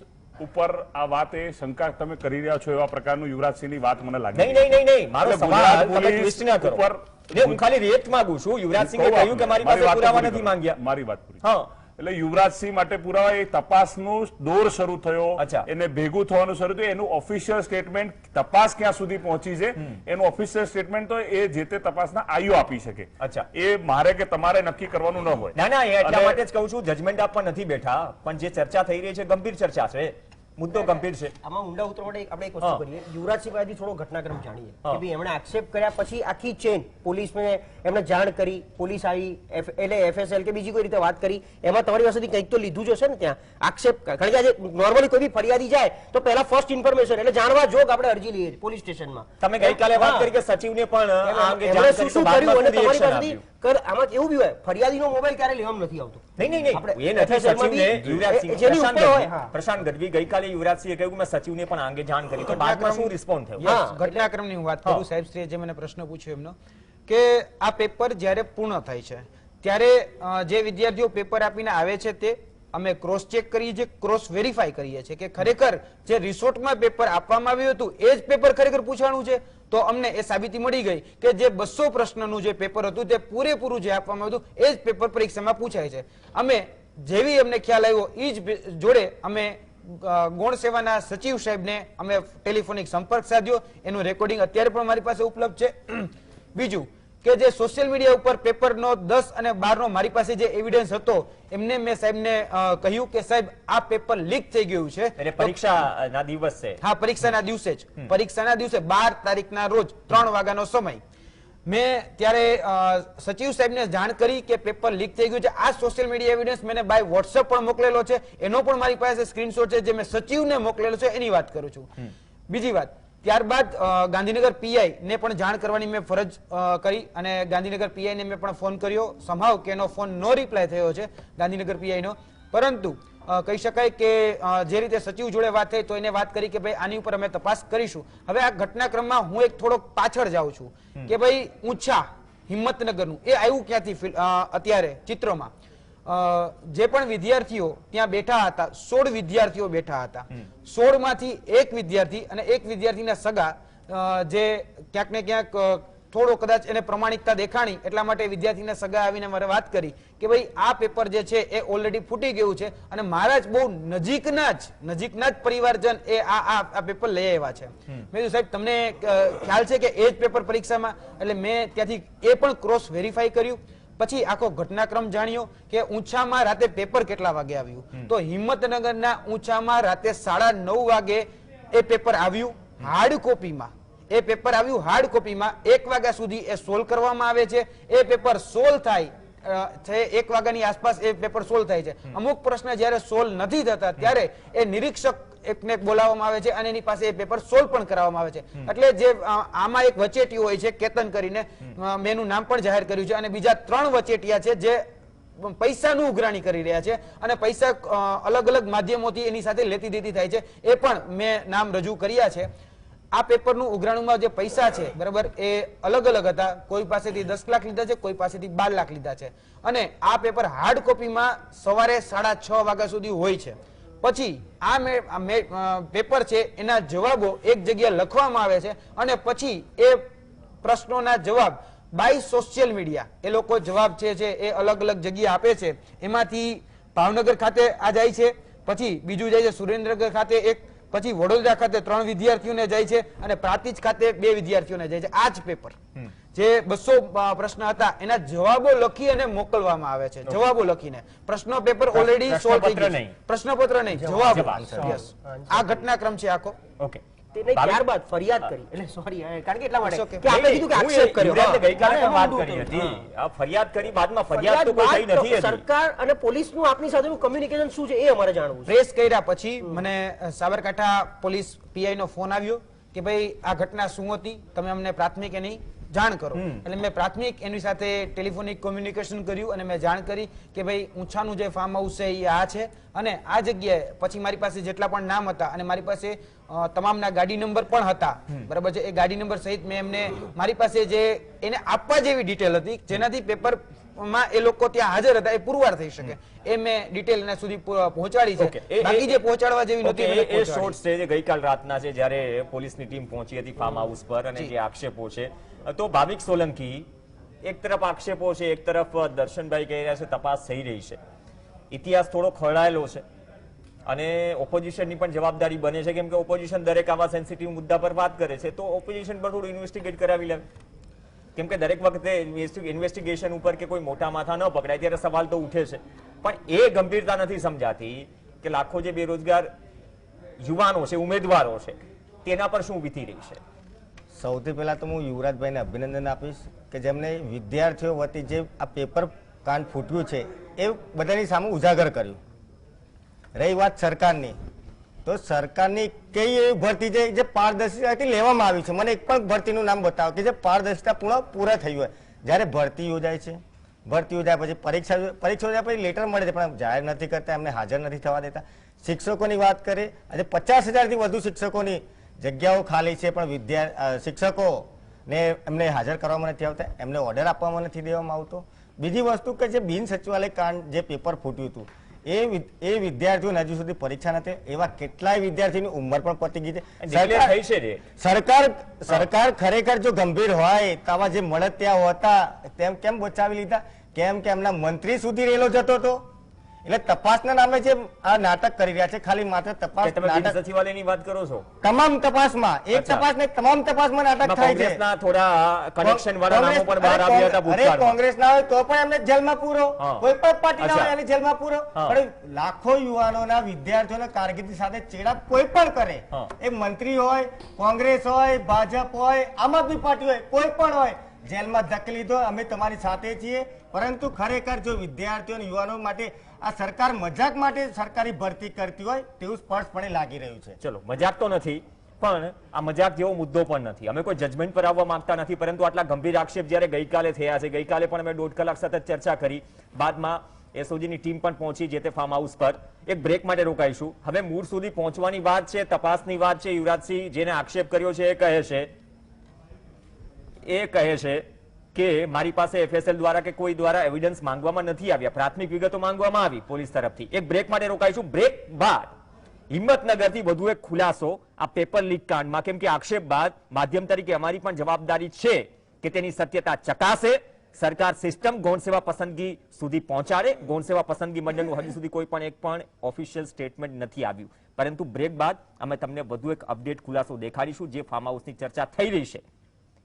ઉપર આ વાત એ શંકા તમે કરી રહ્યા છો એવા પ્રકારનું યુવરાજસિંહની વાત મને લાગે. નહીં નહીં નહીં નહીં, મારો સવાલ તમે ટ્વિસ્ટ ના કરો. હું ખાલી રિએક્ટ માંગુ છું. યુવરાજસિંહે કહ્યું કે મારી પાસે પુરાવા નથી માંગ્યા. મારી વાત પૂરી. હા, એટલે યુવરાજસિંહ માટે પુરાવા એ તપાસનું દોર શરૂ થયો, અચ્છા. એને ભેગું થવાનું શરૂ થયું. એનું ઓફિશિયલ સ્ટેટમેન્ટ તપાસ ક્યાં સુધી પહોંચી છે એનું ઓફિશિયલ સ્ટેટમેન્ટ તો એ જે તે તપાસના આઈઓ આપી શકે. અચ્છા. એ મારે કે તમારે નક્કી કરવાનું ન હોય. ના ના, એટલા માટે જ કહું છું જજમેન્ટ આપવા નથી બેઠા, પણ જે ચર્ચા થઈ રહી છે ગંભીર ચર્ચા છે, મુદ્દો ગંભીર છે. આમાં ઊંડા ઉતરવા માટે આપણે એક વસ્તુ કરીએ. યુવરાજસિંહ પાસેથી થોડો ઘટનાક્રમ જાણીએ કે ભાઈ એમણે આક્ષેપ કર્યા પછી આખી ચેન પોલીસને એમણે જાણ કરી, પોલીસ આવી, એટલે એફએસએલ કે બીજી કોઈ રીતે વાત કરી, એમાં તમારી પાસેથી કંઈક તો લીધું જ હશે ને ત્યાં આક્ષેપ? કારણ કે આજે નોર્મલી કોઈ બી ફરિયાદી જાય તો પહેલા ફર્સ્ટ ઇન્ફોર્મેશન એટલે જાણવા જોગ આપણે અરજી લઈએ પોલીસ સ્ટેશનમાં. તમે ગઈકાલે વાત કરી કે સચિવને પણ આ અંગે જાણ કરી, શું કર્યું અને તમારી પાસેથી આમાં કેવું બી હોય ફરિયાદીનો મોબાઈલ ક્યારે લેવામાં નથી આવતો. નહીં નહીં નહીં, એ નથી સચિવને યુવરાજસિંહ પ્રશાંત ગઢવી ગઈકાલે યુવરાજસિંહે કહ્યું કે મેં સચિવને પણ આ અંગે જાણ કરી. તો બાદમાં શું રિસ્પોન્ડ થયો? ઘટનાક્રમની હું વાત કરું, સાહેબ શ્રીએ જે મને પ્રશ્ન પૂછ્યો એમનો કે આ પેપર જ્યારે પૂર્ણ થાય છે ત્યારે જે વિદ્યાર્થીઓ પેપર આપીને આવે છે તે અમે ક્રોસ ચેક કરીએ છીએ, ક્રોસ વેરીફાઈ કરીએ છીએ કે ખરેખર જે રિસોર્ટમાં પેપર આપવામાં આવ્યું હતું એ જ પેપર ખરેખર પૂછવાનું છે. તો અમને એ સાબિતી મળી ગઈ કે જે 200 પ્રશ્નનું જે પેપર હતું તે પૂરેપૂરું જે આપવામાં આવ્યું હતું એ જ પેપર પરીક્ષામાં પૂછાય છે. અમે જેવી અમને ખ્યાલ આવ્યો એ જ જોડે અમે ગૌણ સેવાના સચિવ સાહેબને અમે ટેલિફોનિક સંપર્ક સાધ્યો. એનું રેકોર્ડિંગ અત્યારે પણ મારી પાસે ઉપલબ્ધ છે. બીજું કે જે સોશિયલ મીડિયા ઉપર પેપરનો 10 અને 12 નો મારી પાસે જે એવિડન્સ હતો એમને મેં સાહેબને કહ્યું કે સાહેબ આ પેપર લીક થઈ ગયું છે. એટલે પરીક્ષાના દિવસે, હા, પરીક્ષાના દિવસે જ, પરીક્ષાના દિવસે 12 તારીખના રોજ 3 વાગ્યાનો સમય મેં ત્યારે સચિવ સાહેબને જાણ કરી કે પેપર લીક થઈ ગયું છે. આ સોશિયલ મીડિયા એવિડન્સ મેં બાય વોટ્સએપ પણ મોકલેલો છે, એનો પણ મારી પાસે સ્ક્રીનશોટ છે જે મેં સચિવને મોકલેલો છે, એની વાત કરું છું. બીજી વાત, ત્યારબાદ ગાંધીનગર પીઆઈ ને પણ જાણ કરવાની મેં ફરજ કરી અને ગાંધીનગર પીઆઈ ને મેં પણ ફોન કર્યો. સંભાવ કે એનો ફોન નો રિપ્લાય થયો છે ગાંધીનગર પીઆઈ નો. પરંતુ કહી શકાય કે જે રીતે સચિવ જોડે વાત થઈ તો એને વાત કરી કે ભાઈ આની ઉપર અમે તપાસ કરીશું. હવે આ ઘટનાક્રમમાં હું એક થોડોક પાછળ જાઉં છું કે ભાઈ ઊંચા હિંમતનગરનું એ આવ્યું ક્યાંથી અત્યારે ચિત્રમાં. જે પણ વિદ્યાર્થીઓ ત્યાં બેઠા હતા, 16 વિદ્યાર્થીઓ બેઠા હતા. 16 માંથી એક વિદ્યાર્થી અને એક વિદ્યાર્થીના સગા જે ક્યાંક ને ક્યાંક થોડો કદાચ એને પ્રમાણિકતા દેખાણી એટલા માટે વિદ્યાર્થીના સગા આવીને મારે વાત કરી કે ભાઈ આ પેપર જે છે એ ઓલરેડી ફૂટી ગયું છે અને મારા જ બહુ નજીકના જ પરિવારજન એ આ પેપર લઈ આવ્યા છે. મેં કીધું સાહેબ તમને ખ્યાલ છે કે એ જ પેપર પરીક્ષામાં, એટલે મેં ત્યાંથી એ પણ ક્રોસ વેરીફાઈ કર્યું. પછી આખો ઘટનાક્રમ જાણ્યો કે ઊંચામાં રાતે પેપર કેટલા વાગે આવ્યું. તો હિંમતનગરના ઊંચામાં રાતે 9:30 વાગે એ પેપર આવ્યું હાર્ડ કોપીમાં. એ પેપર આવ્યું હાર્ડ કોપીમાં. 1 વાગ્યા સુધી એ સોલ્વ કરવામાં આવે છે. એ પેપર સોલ્વ થાય છે 1 વાગ્યાની આસપાસ એ પેપર સોલ્વ થાય છે. અમુક પ્રશ્ન જ્યારે સોલ્વ નથી થતા ત્યારે એ નિરીક્ષક એકને બોલાવવામાં આવે છે અને એની પાસે એ પેપર સોલ્વ પણ કરાવવામાં આવે છે. એટલે જે આમાં એક વચેટી હોય છે કેતન કરીને, મેં એનું નામ પણ જાહેર કર્યું છે, અને બીજા 3 વચેટિયા છે જે પૈસાનું ઉઘરાણી કરી રહ્યા છે અને પૈસા અલગ અલગ માધ્યમોથી એની સાથે લેતી દેતી થાય છે. એ પણ મેં નામ રજૂ કર્યા છે. આ પેપરનું ઉઘરાણુમાં જે પૈસા છે બરાબર એ અલગ અલગ હતા. કોઈ પાસેથી 10 લાખ લીધા છે, કોઈ પાસેથી 12 લાખ લીધા છે. અને આ પેપર હાર્ડ કોપીમાં સવારે 6:30 વાગ્યા સુધી હોય છે. પછી આ પેપર છે એના જવાબો એક જગ્યાએ લખવામાં આવે છે અને પછી એ પ્રશ્નોના જવાબ બાય સોશિયલ મીડિયા એ લોકો જવાબ છે એ અલગ અલગ જગ્યાએ આપે છે. એમાંથી ભાવનગર ખાતે આ જાય છે, પછી બીજું જાય છે સુરેન્દ્રનગર ખાતે એક, પછી વડોદરા ખાતે 3 વિદ્યાર્થીઓને જાય છે અને પ્રાંતિજ ખાતે 2 વિદ્યાર્થીઓને જાય છે. આ જ પેપર જે 200 પ્રશ્ન હતા એના જવાબો લખી અને મોકલવામાં આવે છે. જવાબો લખીને પ્રશ્નો પેપર ઓલરેડી સોલ્વ થઈ ગયું. પ્રશ્નપત્ર નહીં, જવાબ. યસ, આ ઘટનાક્રમ છે આખો. ઓકે. ત્યારબાદ ફરિયાદ કરી, એટલે સોરી કારણ કે એટલા માટે કે આપણે કીધું કે આક્ષેપ કર્યો. ગઈકાલે પણ વાત કરી હતી. આ ફરિયાદ કરી બાદમાં ફરિયાદ તો કોઈ થઈ નથી. સરકાર અને પોલીસનું આપની સાથેનું કમ્યુનિકેશન શું છે એ અમારે જાણવું છે. પ્રેસ કર્યા પછી મને સાબરકાંઠા પોલીસ પીઆઈ નો ફોન આવ્યો કે ભાઈ આ ઘટના શું હતી, તમે અમને પ્રાથમિક એની જાણ કરો. એટલે મેં પ્રાથમિક એની સાથે ટેલિફોનિક કોમ્યુનિકેશન કર્યું અને મેં જાણ કરી કે ભાઈ ઊંચાનું જે ફાર્મ હાઉસ છે એ આ છે અને આ જગ્યાએ. પછી મારી પાસે જેટલા પણ નામ હતા અને મારી પાસે તમામના ગાડી નંબર પણ હતા બરાબર છે. એ ગાડી નંબર સહિત મેં એમને મારી પાસે જે એને આપવા જેવી ડિટેલ હતી જેનાથી પેપર માં એ લોકો ત્યાં હાજર હતા એ પુરવાર થઈ શકે એ મેં ડિટેલ એના સુધી પહોંચાડી છે. બાકી જે પહોંચાડવા જેવી નથી એ શોર્ટ્સ છે જે ગઈકાલ રાતના છે જ્યારે પોલીસની ટીમ પહોંચી હતી ફાર્મ હાઉસ પર અને જે આક્ષેપો છે. તો ભાવિક સોલંકી, એક તરફ આક્ષેપો છે, એક તરફ દર્શનભાઈ કહી રહ્યા છે તપાસ થઈ રહી છે. ઇતિહાસ થોડો ખરડાયેલો છે અને ઓપોઝિશનની પણ જવાબદારી બને છે, કેમ કે ઓપોઝિશન દરેક આવા સેન્સિટિવ મુદ્દા પર વાત કરે છે તો ઓપોઝિશન પર થોડું ઇન્વેસ્ટિગેટ કરાવી લે, કેમ કે દરેક વખતે ઇન્વેસ્ટિગેશન ઉપર કે કોઈ મોટા માથા ન પકડાય ત્યારે સવાલ તો ઉઠે છે. પણ એ ગંભીરતા નથી સમજાતી કે લાખો જે બેરોજગાર યુવાનો છે, ઉમેદવારો છે, તેના પર શું વીતી રહી છે. સૌથી પહેલા તો હું યુવરાજભાઈને અભિનંદન આપીશ કે જેમને વિદ્યાર્થીઓ વતી જે આ પેપર કાંડ ફૂટ્યું છે એ બધાની સામે ઉજાગર કર્યું. રહી વાત સરકારની, તો સરકારની કઈ એવી ભરતી છે જે પારદર્શિતાથી લેવામાં આવી છે? મને એક પણ ભરતીનું નામ બતાવો કે જે પારદર્શિતા પૂરા થઈ હોય. જ્યારે ભરતી યોજાય છે, ભરતી યોજાય પછી પરીક્ષા યોજાય પછી લેટર મળે છે પણ જાહેર નથી કરતા, એમને હાજર નથી થવા દેતા. શિક્ષકોની વાત કરીએ, આજે 50,000થી વધુ શિક્ષકોની જગ્યાઓ ખાલી છે પણ શિક્ષકોને એમને હાજર કરવામાં નથી આવતા, એમને ઓર્ડર આપવામાં નથી દેવામાં આવતો. બીજી વસ્તુ કે જે બિન સચિવાલય કાંડ જે પેપર ફૂટ્યું હતું એ વિદ્યાર્થીઓને હજુ સુધી પરીક્ષા નથી. એવા કેટલાય વિદ્યાર્થીની ઉંમર પણ પતી ગઈ છે. સરકાર ખરેખર જો ગંભીર હોય તો આવા જે મળતિયાઓ હતા તેમ કેમ બચાવી લીધા? કેમ કે એમના મંત્રી સુધી રેલો જતો હતો, એટલે તપાસના નામે જે આ નાટક કરી રહ્યા છે, ખાલી માત્ર તપાસ તમે બિન નાટક સચિવાલયની વાત કરો છો? તમામ તપાસમાં, એક અચ્છા. તપાસ ને તમામ તપાસમાં નાટક એમાં થાય છે. કોંગ્રેસના થોડા કનેક્શન વાળા નામો પણ બહાર આવ્યા હતા અરે ભૂતકાળમાં. કોંગ્રેસના હોય તો પણ એમને જેલમાં પૂરો, હા. કોઈ પણ પાર્ટીના અચ્છા. હોય એને જેલમાં પૂરો. હા. પણ લાખો યુવાનોના વિદ્યાર્થીઓના કારકિર્દી સાથે ચેડા કોઈ પણ કરે, હા. એ મંત્રી હોય, કોંગ્રેસ હોય, ભાજપ હોય, આમ આદમી પાર્ટી હોય, કોઈ પણ હોય, જેલમાં ધકેલી દો, અમે તમારી સાથે છીએ. પરંતુ ખરેખર જો વિદ્યાર્થીઓ અને યુવાનો માટે આ સરકાર મજાક માટે સરકારી ભરતી કરતી હોય તેવું સ્પષ્ટપણે લાગી રહ્યું છે. ચલો, મજાક તો નથી, પણ આ મજાક જેવો મુદ્દો પણ નથી. અમે કોઈ જજમેન્ટ પર આવવા માંગતા નથી, પરંતુ આટલા ગંભીર આક્ષેપ જ્યારે ગઈકાલે થયા છે, ગઈકાલે પણ અમે 1.5 કલાક સતત ચર્ચા કરી, બાદમાં એસઓજીની ટીમ પણ પહોંચી જે તે ફાર્મ હાઉસ પર. એક બ્રેક માટે રોકાઈશું. હવે મૂળ સુધી પહોંચવાની વાત છે, તપાસની વાત છે. યુવરાજસિંહ જેને આક્ષેપ કર્યો છે એ કહે છે કે મારી પાસે એફએસએલ દ્વારા કે કોઈ દ્વારા એવિડન્સ માંગવામાં નથી આવ્યા, પ્રાથમિક વિગતો માંગવામાં આવી પોલીસ તરફથી. એક બ્રેક માટે રોકાઈશું. બ્રેક બાદ હિંમતનગરથી વધુ એક ખુલાસો આ પેપર લીક કાંડમાં, કેમ કે આક્ષેપ બાદ માધ્યમ તરીકે અમારી પણ જવાબદારી છે કે તેની સત્યતા ચકાસે, સરકાર સિસ્ટમ ગૌણ સેવા પસંદગી સુધી પહોંચાડે. ગૌણ સેવા પસંદગી મંડળનું હજુ સુધી કોઈ પણ એક પણ ઓફિશિયલ સ્ટેટમેન્ટ નથી આવ્યું. પરંતુ બ્રેક બાદ અમે તમને વધુ એક અપડેટ ખુલાસો દેખાડીશું જે ફાર્મ હાઉસની ચર્ચા થઈ રહી છે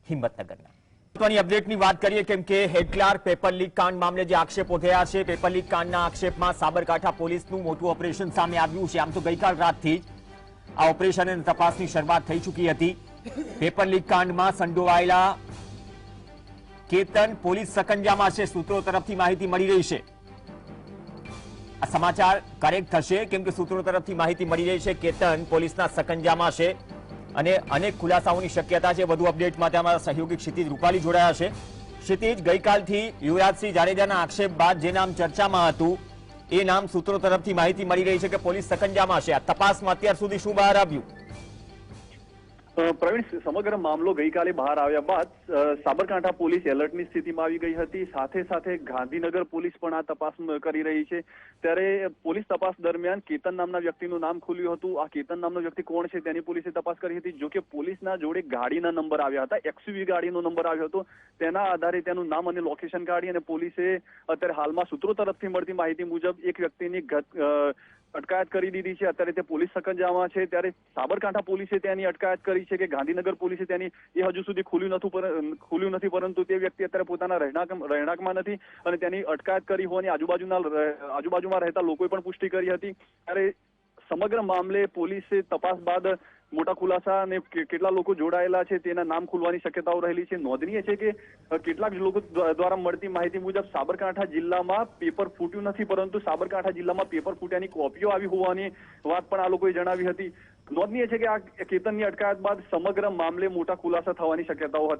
હિંમતનગરના. અપડેટની વાત કરીએ, કેમ કે હેડ ક્લાર્ક પેપર લીક કાંડ મામલે જે આક્ષેપો થયા છે, પેપર લીક કાંડના આક્ષેપમાં સાબરકાંઠા પોલીસનું મોટું ઓપરેશન સામે આવ્યું છે. આમ તો ગઈકાલ રાતથી જ આ ઓપરેશન અને તપાસની શરૂઆત થઈ ચૂકી હતી. પેપર લીક કાંડમાં સંડોવાયેલા કેતન પોલીસ સકંજામાં છે, સૂત્રો તરફથી માહિતી મળી રહી છે. આ સમાચાર કરેક્ટ થશે, કેમ કે સૂત્રો તરફથી માહિતી મળી રહી છે કેતન પોલીસના સકંજામાં છે અને અનેક ખુલાસાઓની શક્યતા છે. વધુ અપડેટ માટે અમારા સહયોગી ક્ષિતિજ રૂપાલી જોડાયા છે. ક્ષિતિજ, ગઈકાલથી યુવરાજસિંહ જાડેજાના આક્ષેપ બાદ જે નામ ચર્ચામાં હતું એ નામ સૂત્રો તરફથી માહિતી મળી રહી છે કે પોલીસ સકંજામાં છે. આ તપાસમાં અત્યાર સુધી શું બહાર આવ્યું? પ્રવીણ, સમગ્ર મામલો ગઈકાલે બહાર આવ્યા બાદ સાબરકાંઠા પોલીસ એલર્ટની સ્થિતિમાં આવી ગઈ હતી. સાથે સાથે ગાંધીનગર પોલીસ પણ આ તપાસ કરી રહી છે. ત્યારે પોલીસ તપાસ દરમિયાન કેતન નામના વ્યક્તિનું નામ ખુલ્યું હતું. આ કેતન નામનો વ્યક્તિ કોણ છે તેની પોલીસે તપાસ કરી હતી. જોકે પોલીસના જોડે ગાડીના નંબર આવ્યા હતા, એક્સયુવી ગાડીનો નંબર આવ્યો હતો. તેના આધારે તેનું નામ અને લોકેશન કાઢી અને પોલીસે અત્યારે હાલમાં સૂત્રો તરફથી મળતી માહિતી મુજબ એક વ્યક્તિની અટકાયત કરી દીધી છે. અત્યારે તે પોલીસ સકંજામાં છે. ત્યારે સાબરકાંઠા પોલીસે તેની અટકાયત કરી છે કે ગાંધીનગર પોલીસે તેની એ હજુ સુધી ખુલ્યું નથી, પરંતુ તે વ્યક્તિ અત્યારે પોતાના રહેણાંકમાં નથી અને તેની અટકાયત કરી હોવાની આજુબાજુમાં રહેતા લોકોએ પણ પુષ્ટિ કરી હતી. ત્યારે સમગ્ર મામલે પોલીસે તપાસ બાદ મોટા ખુલાસા અને કેટલા લોકો જોડાયેલા છે તેના નામ ખુલવાની શક્યતાઓ રહેલી છે. નોંધનીય છે કે કેટલાક લોકો દ્વારા મળતી માહિતી મુજબ સાબરકાંઠા જિલ્લામાં પેપર ફૂટ્યું નથી, પરંતુ સાબરકાંઠા જિલ્લામાં પેપર ફૂટ્યાની કોપીઓ આવી હોવાની વાત પણ આ લોકોએ જણાવી હતી. નોંધનીય છે કે આ કેતનની અટકાયત બાદ સમગ્ર મામલે મોટા ખુલાસા થવાની શક્યતાઓ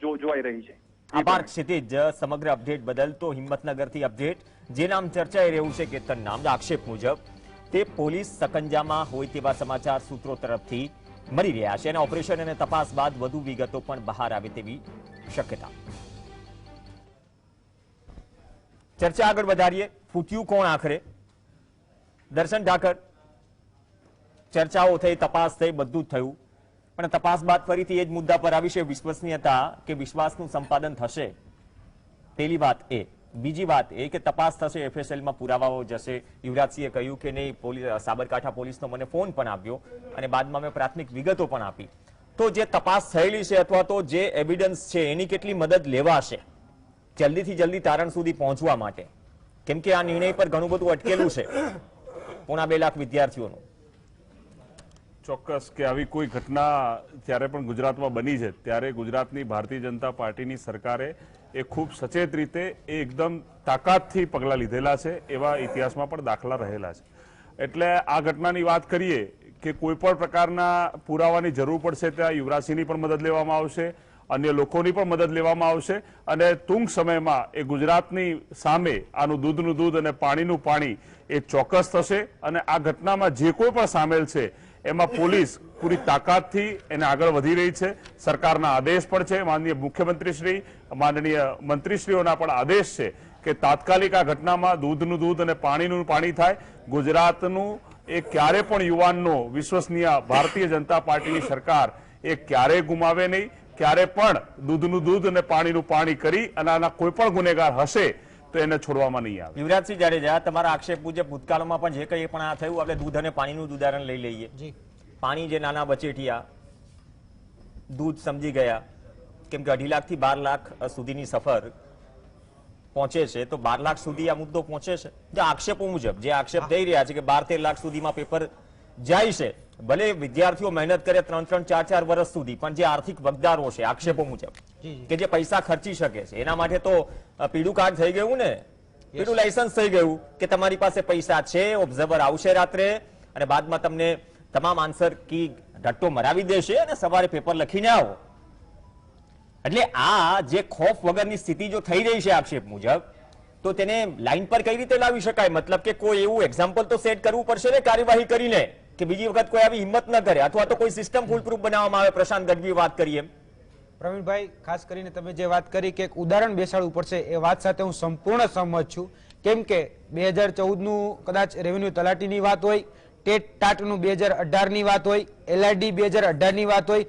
જોવાઈ રહી છે. આભાર ક્ષિતિજ સમગ્ર અપડેટ બદલ. તો હિંમતનગરથી અપડેટ, જે નામ ચર્ચાઈ રહ્યું છે કેતન નામ, આક્ષેપ મુજબ તે પોલીસ સકંજામાં હોય તેવા સમાચાર સૂત્રો તરફથી મળી રહ્યા છે અને ઓપરેશન અને તપાસ બાદ વધુ વિગતો પણ બહાર આવે તેવી શક્યતા. ચર્ચા આગળ વધારીએ. ફૂટ્યું કોણ આખરે? દર્શન ઠાકર, ચર્ચાઓ થઈ, તપાસ થઈ, બધું જ થયું, પણ તપાસ બાદ ફરીથી એ જ મુદ્દા પર આવી છે વિશ્વસનીયતા, કે વિશ્વાસનું સંપાદન થશે. પહેલી વાત એ. બીજી વાત એ કે તપાસ થશે, એફએસએલમાં પુરાવાઓ જશે. યુવરાજસિંહે કહ્યું કે નહીં, સાબરકાંઠા પોલીસનો મને ફોન પણ આવ્યો અને બાદમાં મેં પ્રાથમિક વિગતો પણ આપી. તો જે તપાસ થયેલી છે અથવા તો જે એવિડન્સ છે એની કેટલી મદદ લેવાશે જલ્દીથી જલ્દી તારણ સુધી પહોંચવા માટે? કેમ કે આ નિર્ણય પર ઘણું બધું અટકેલું છે 2.5 લાખ વિદ્યાર્થીઓનું. ચોક્કસ કે આવી કોઈ ઘટના જ્યારે પણ ગુજરાતમાં બની છે ત્યારે ગુજરાતની ભારતીય જનતા પાર્ટીની સરકારે એ ખૂબ સચેત રીતે એ એકદમ તાકાતથી પગલાં લીધેલા છે. એવા ઇતિહાસમાં પણ દાખલા રહેલા છે. એટલે આ ઘટનાની વાત કરીએ કે કોઈ પણ પ્રકારના પુરાવાની જરૂર પડશે ત્યાં યુવરાજસિંહની પણ મદદ લેવામાં આવશે, અન્ય લોકોની પણ મદદ લેવામાં આવશે અને ટૂંક સમયમાં એ ગુજરાતની સામે આનું દૂધનું દૂધ અને પાણીનું પાણી એ ચોક્કસ થશે. અને આ ઘટનામાં જે કોઈ પણ સામેલ છે એમાં પોલીસ પૂરી તાકાતથી એને આગળ વધી રહી છે. સરકારના આદેશ પણ છે, માનનીય મુખ્યમંત્રીશ્રી, માનનીય મંત્રીશ્રીઓના પણ આદેશ છે કે તાત્કાલિક આ ઘટનામાં દૂધનું દૂધ અને પાણીનું પાણી થાય. ગુજરાતનું એ ક્યારે પણ યુવાનનો વિશ્વસનીય ભારતીય જનતા પાર્ટીની સરકાર એ ક્યારેય ગુમાવે નહીં. ક્યારે પણ દૂધનું દૂધ અને પાણીનું પાણી કરી અને આના કોઈ પણ ગુનેગાર હશે તો એને છોડવામાં નહીં આવે. યુવરાજસિંહ જાડેજા, તમારા આક્ષેપ મુજબ ભૂતકાળમાં પણ જે કંઈ પણ આ થયું, આપણે દૂધ અને પાણીનું જ ઉદાહરણ લઈ લઈએ. જી પાણી જે નાના બચેટિયા દૂધ સમજી ગયા, કેમ કે 2.5 લાખ થી 12 લાખ સુધીની સફર પહોંચે છે, તો 12 લાખ સુધી આ મુદ્દો પહોંચે છે. જે આક્ષેપો મુજબ જે આક્ષેપ થઈ રહ્યા છે કે 12-13 લાખ સુધીમાં પેપર જાય છે, ભલે વિદ્યાર્થીઓ મહેનત કરે 3-3, 4-4 વર્ષ સુધી, પણ જે આર્થિક વગદારો છે આક્ષેપો મુજબ કે જે પૈસા ખર્ચી શકે છે, એના માટે તો પીળું કાર્ડ થઈ ગયું ને, પીળું લાયસન્સ થઈ ગયું કે તમારી પાસે પૈસા છે, ઓબ્ઝર્વર આવશે રાત્રે અને બાદમાં તમને તમામ આન્સર કી ઢટ્ટો મરાવી દેશે અને સવારે પેપર લખીને આવો. એટલે આ જે ખોફ વગરની સ્થિતિ જો થઈ રહી છે આક્ષેપ મુજબ, તો તેને લાઈન પર કઈ રીતે લાવી શકાય? મતલબ કે કોઈ એવું એક્ઝામ્પલ તો સેટ કરવું પડશે ને કાર્યવાહી કરીને, કે બીજી વખત કોઈ આવી હિંમત ન કરે, અથવા તો કોઈ સિસ્ટમ ફૂલપ્રૂફ બનાવવામાં આવે. પ્રશાંત ગઢવી વાત કરીએ એમ. પ્રવીણભાઈ, ખાસ કરીને તમે જે વાત કરી કે એક ઉદાહરણ બેસાડવું પડશે, એ વાત સાથે હું સંપૂર્ણ સહમત છું. કેમ કે 2014 નું કદાચ રેવન્યુ તલાટીની વાત હોય, ટેટ ટાટનું 2018 ની વાત હોય, એલઆરડી 2018 ની વાત હોય,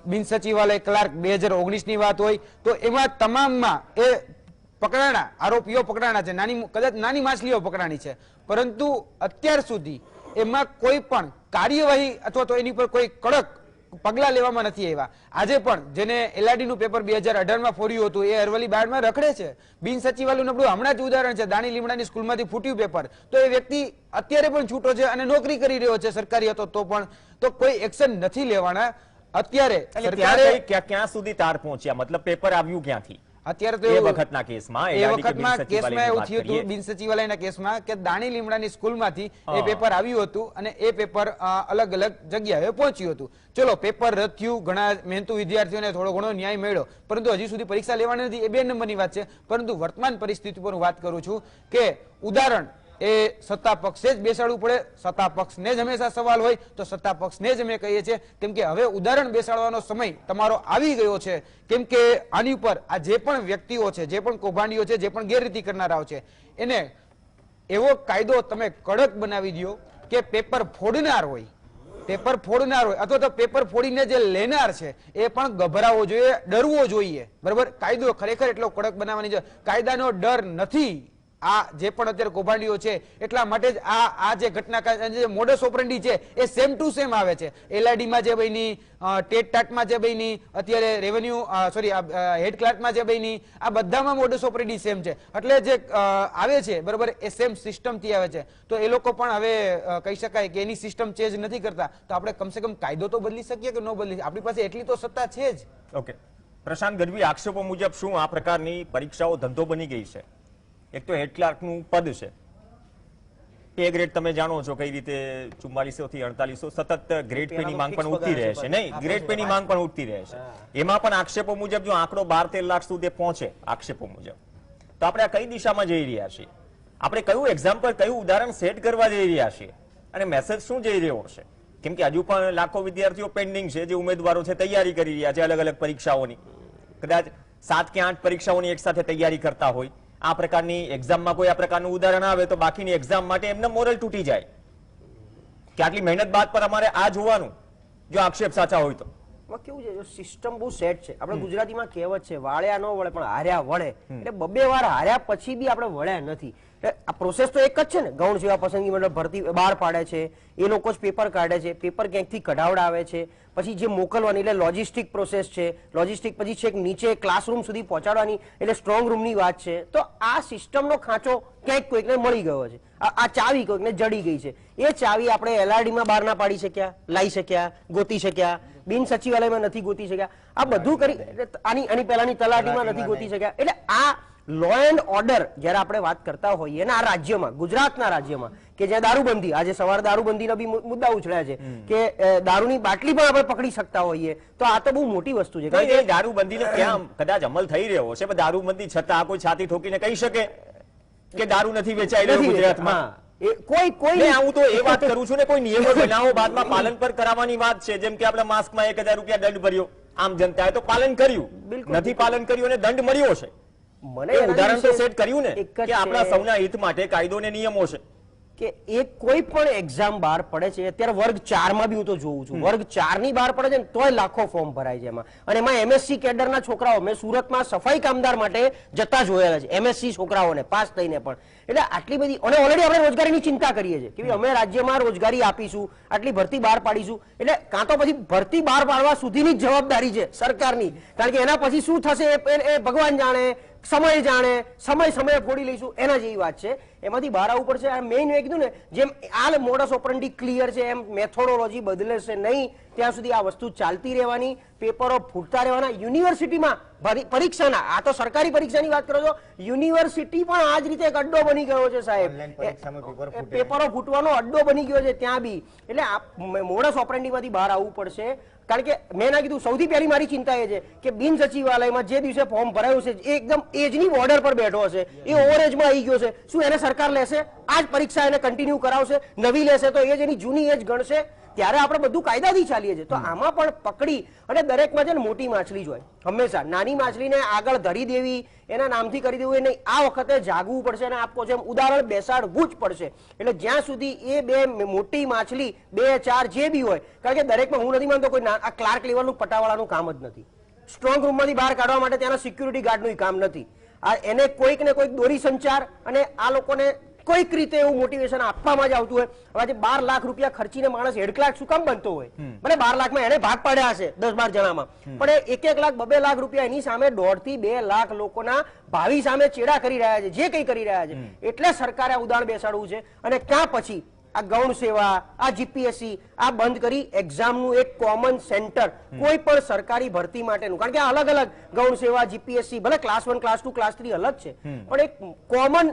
બિન સચિવાલય ક્લાર્ક 2019 ની વાત હોય, તો એમાં તમામમાં એ પકડાણા આરોપીઓ પકડાણા છે, કદાચ નાની માછલીઓ પકડાણી છે, પરંતુ અત્યાર સુધી એમાં કોઈ પણ કાર્યવાહી અથવા તો એની પર કોઈ કડક પગલા લેવામાં નથી આવ્યા. આજે પણ જેને એલઆરડી નું પેપર 2018 માં ફોડ્યું હતું, એ અરવલ્લી બારમાં રખડે છે. બિન સચિવાલયનું નબળું હમણાં જ ઉદાહરણ છે, દાણી લીમડાની સ્કૂલમાંથી ફૂટ્યું પેપર, તો એ વ્યક્તિ અત્યારે પણ છૂટો છે અને નોકરી કરી રહ્યો છે, સરકારી હતો તો પણ, તો કોઈ એક્શન નથી લેવાના. અત્યારે સરકારે ક્યાં સુધી તાર પહોંચ્યા? મતલબ પેપર આવ્યું ક્યાંથી? અત્યારે તો એ વખતના કેસમાં એવું થયું હતું, બિન સચિવાલયના કેસમાં, કે દાણી લીમડાની સ્કૂલમાંથી એ પેપર આવ્યું હતું અને એ પેપર અલગ અલગ જગ્યાએ પહોંચ્યું હતું. ચલો, પેપર રદ થયું, ઘણા મહેનતુ વિદ્યાર્થીઓને થોડો ઘણો ન્યાય મળ્યો, પરંતુ હજી સુધી પરીક્ષા લેવાની નથી, એ 2 નંબરની વાત છે. પરંતુ વર્તમાન પરિસ્થિતિ પર હું વાત કરું છું કે ઉદાહરણ એ સત્તા પક્ષે જ બેસાડવું પડે. સત્તા પક્ષને જ હંમેશા સવાલ હોય, તો સત્તા પક્ષને જ અમે કહીએ છીએ, કેમ કે હવે ઉદાહરણ બેસાડવાનો સમય તમારો આવી ગયો છે. કેમ કે આની ઉપર આ જે પણ વ્યક્તિઓ છે, જે પણ કૌભાંડીઓ છે, જે પણ ગેરરીતિ કરનારાઓ છે, એને એવો કાયદો તમે કડક બનાવી દો કે પેપર ફોડનાર હોય અથવા તો પેપર ફોડીને જે લેનાર છે એ પણ ગભરાવો જોઈએ, ડરવો જોઈએ. બરાબર, કાયદો ખરેખર એટલો કડક બનાવવાની છે. કાયદાનો ડર નથી આ જે પણ અત્યારે કૌભાંડીઓ છે, એટલા માટે જ આ જે ઘટના જે મોડસ ઓપરેન્ડી છે એ સેમ ટુ સેમ આવે છે. એલઆરડીમાં જે બની, ટેટ ટાટમાં જે બની, અત્યારે રેવન્યુ હેડ ક્લાર્કમાં જે બની, આ બધામાં મોડસ ઓપરેન્ડી સેમ છે. એટલે જે આવે છે, બરોબર, એ સેમ સિસ્ટમથી આવે છે. તો એ લોકો પણ હવે કહી શકાય કે એની સિસ્ટમ ચેન્જ નથી કરતા, તો આપણે કમસે કમ કાયદો તો બદલી શકીએ કે ન બદલી? આપણી પાસે એટલી તો સત્તા છે જ. ઓકે, પ્રશાંત ગઢવી, આક્ષેપો મુજબ શું આ પ્રકારની પરીક્ષાઓ ધંધો બની ગઈ છે? એક તો હેડ ક્લાર્કનું પદ છે, પે ગ્રેડ તમે જાણો છો કઈ રીતે 4400 થી 4800, સતત ગ્રેડ પે ની માંગ પણ ઉઠતી રહે છે. નહીં, ગ્રેડ પે ની માંગ પણ ઉઠતી રહે છે. એમાં પણ આક્ષેપો મુજબ જો આંકડો 12-13 લાખ સુધી પહોંચે આક્ષેપો મુજબ, તો આપણે આ કઈ દિશામાં જઈ રહ્યા છીએ? આપણે કયું એક્ઝામ્પલ, કયું ઉદાહરણ સેટ કરવા જઈ રહ્યા છીએ અને મેસેજ શું જઈ રહ્યો છે? કેમ કે હજુ પણ લાખો વિદ્યાર્થીઓ પેન્ડિંગ છે, જે ઉમેદવારો છે તૈયારી કરી રહ્યા છે અલગ અલગ પરીક્ષાઓની, કદાચ 7 કે 8 પરીક્ષાઓની એક સાથે તૈયારી કરતા હોય. આ પ્રકારની એક્ઝામમાં કોઈ આ પ્રકારનું ઉદાહરણ આવે તો બાકીની એક્ઝામ માટે એમને મોરલ તૂટી જાય કે આટલી મહેનત બાદ પર અમારે આ જોવાનું, જો આક્ષેપ સાચા હોય તો. કેવું છે, સિસ્ટમ બહુ સેટ છે. આપણે ગુજરાતીમાં કહેવત છે, વાળ્યા ન વળે પણ હાર્યા વળે. એટલે 2 વાર હાર્યા પછી બી આપણે વળ્યા નથી. આ પ્રોસેસ તો એક જ છે ને. ગૌણ સેવા પસંદગી મંડળ ભરતી બહાર પાડે છે, એ લોકો જ પેપર કાઢે છે, પેપર ક્યાંકથી કઢાવડાવે છે, પછી જે મોકલવાની એટલે લોજિસ્ટિક પ્રોસેસ છે, લોજિસ્ટિક પછી છેક નીચે ક્લાસરૂમ સુધી પહોંચાડવાની એટલે સ્ટ્રોંગ રૂમની વાત છે. તો આ સિસ્ટમનો ખાંચો ક્યાંક કોઈકને મળી ગયો છે, આ ચાવી કોઈકને જડી ગઈ છે. એ ચાવી આપણે એલઆરડીમાં બહાર ના પાડી શક્યા, લાવી શક્યા, ગોતી શક્યા, બિન સચિવાલયમાં નથી ગોતી શક્યા, આ બધું કરી આની પહેલાની તલાટીમાં નથી ગોતી શક્યા. એટલે આ લો એન્ડ ઓર્ડર જ્યારે આપણે વાત કરતા હોઈએ ને આ રાજ્યમાં, ગુજરાતના રાજ્યમાં, કે જ્યાં દારૂબંધી, આજે સવારે દારૂબંધીના બી મુદ્દા ઉછળ્યા છે કે દારૂની બાટલી પણ આપણે પકડી શકતા હોઈએ, તો આ તો બહુ મોટી વસ્તુ છે. કારણ કે દારૂબંધીનો ક્યાં કદાચ અમલ થઈ રહ્યો છે, પણ દારૂબંધી છતાં કોઈ છાતી ઠોકીને કહી શકે કે દારૂ નથી વેચાઈ રહ્યો ગુજરાતમાં? કોઈ હું તો એ વાત કરું છું ને, કોઈ નિયમો બનાવો, બાદમાં પાલન પર કરાવવાની વાત છે. જેમ કે આપણે માસ્કમાં 1000 રૂપિયા દંડ ભર્યો, આમ જનતાએ તો પાલન કર્યું, નથી પાલન કર્યું અને દંડ મળ્યો છે. મને ઉદાહરણ તો સેટ કર્યું ને કે આપણા સૌના હિત માટે કાયદો ને નિયમો છે, કે એક કોઈ પણ એક્ઝામ બહાર પડે છે અત્યારે વર્ગ 4 માં બી હું તો જોઉં છું વર્ગ 4 ની બહાર પડે છે ને તોય લાખો ફોર્મ ભરાય છે એમાં અને એમાં એમએસસી કેડરના છોકરાઓ મેં સુરતમાં સફાઈ કામદાર માટે જતા જોયેલા છે એમએસસી છોકરાઓને પાસ થઈને પણ એટલે આટલી બધી અને ઓલરેડી આપણે રોજગારીની ચિંતા કરીએ છીએ કે ભાઈ અમે રાજ્યમાં રોજગારી આપીશું આટલી ભરતી બહાર પાડીશું એટલે કાં તો પછી ભરતી બહાર પાડવા સુધીની જ જવાબદારી છે સરકારની કારણ કે એના પછી શું થશે એ ભગવાન જાણે સમય જાણે સમય ફોડી લઈશું એના જેવી વાત છે એમાંથી બહાર આવવું પડશે મેઇન મેં કીધું ને જેમ આ મોડસ ઓપરન્ડી ક્લિયર છે એમ મેથોડોલોજી બદલેશે નહીં ત્યાં સુધી આ વસ્તુ ચાલતી રહેવાની પેપરો ફૂટતા રહેવાના યુનિવર્સિટીમાં પરીક્ષાના આ તો સરકારી પરીક્ષાની વાત કરો છો યુનિવર્સિટી પણ આ જ રીતે એક અડ્ડો બની ગયો છે સાહેબ પેપરો ફૂટવાનો અડ્ડો બની ગયો છે ત્યાં બી એટલે આ મોડસ ઓપરન્ડીમાંથી બહાર આવવું પડશે કારણ કે મેં ના કીધું સૌથી પહેલી મારી ચિંતા એ છે કે બિન સચિવાલયમાં જે દિવસે ફોર્મ ભરાયું છે એ એકદમ એજની બોર્ડર પર બેઠો હશે એ ઓવરએજમાં આવી ગયો છે શું એને સરકાર લેશે આ જ પરીક્ષા એને કન્ટિન્યુ કરાવશે નવી લેશે તો એજ એની જૂની એજ ગણશે ત્યારે આપણે બધું કાયદાથી ચાલીએ છીએ તો આમાં પણ પકડી અને દરેકમાં છે ને મોટી માછલી જ હોય હંમેશા નાની માછલીને આગળ ધરી દેવી એના નામથી કરી દેવું એ નહીં આ વખતે જાગવું પડશે અને આપકો જેમ ઉદાહરણ બેસાડવું જ પડશે એટલે જ્યાં સુધી એ બે મોટી માછલી 2 4 જે બી હોય કારણ કે દરેકમાં હું નથી માનતો કોઈ આ ક્લાર્ક લેવલનું પટાવાળાનું કામ જ નથી સ્ટ્રોંગ રૂમમાંથી બહાર કાઢવા માટે ત્યાંના સિક્યુરિટી ગાર્ડનું કામ નથી આ એને કોઈક ને કોઈક દોરી સંચાર અને આ લોકોને કોઈક રીતે એવું મોટિવેશન આપવામાં જ આવતું હોય હવે આજે 12 લાખ રૂપિયા ખર્ચીને માણસ હેડ ક્લાર્ક શું કામ બનતો હોય ભલે 12 લાખમાં એને ભાગ પાડ્યા હશે 10-12 જણામાં પણ એ 1-1 લાખ 2-2 લાખ રૂપિયા એની સામે 1.5 થી 2 લાખ લોકોના ભાવિ સામે ચેડા કરી રહ્યા છે જે કંઈ કરી રહ્યા છે એટલે સરકારે આ ઉદાહરણ બેસાડવું છે અને ક્યાં પછી આ ગૌણ સેવા આ જીપીએસસી આ બંધ કરી એક્ઝામનું એક કોમન સેન્ટર કોઈ પણ સરકારી ભરતી માટેનું કારણ કે આ અલગ અલગ ગૌણ સેવા જીપીએસસી ભલે ક્લાસ 1 ક્લાસ 2 ક્લાસ 3 અલગ છે પણ એક કોમન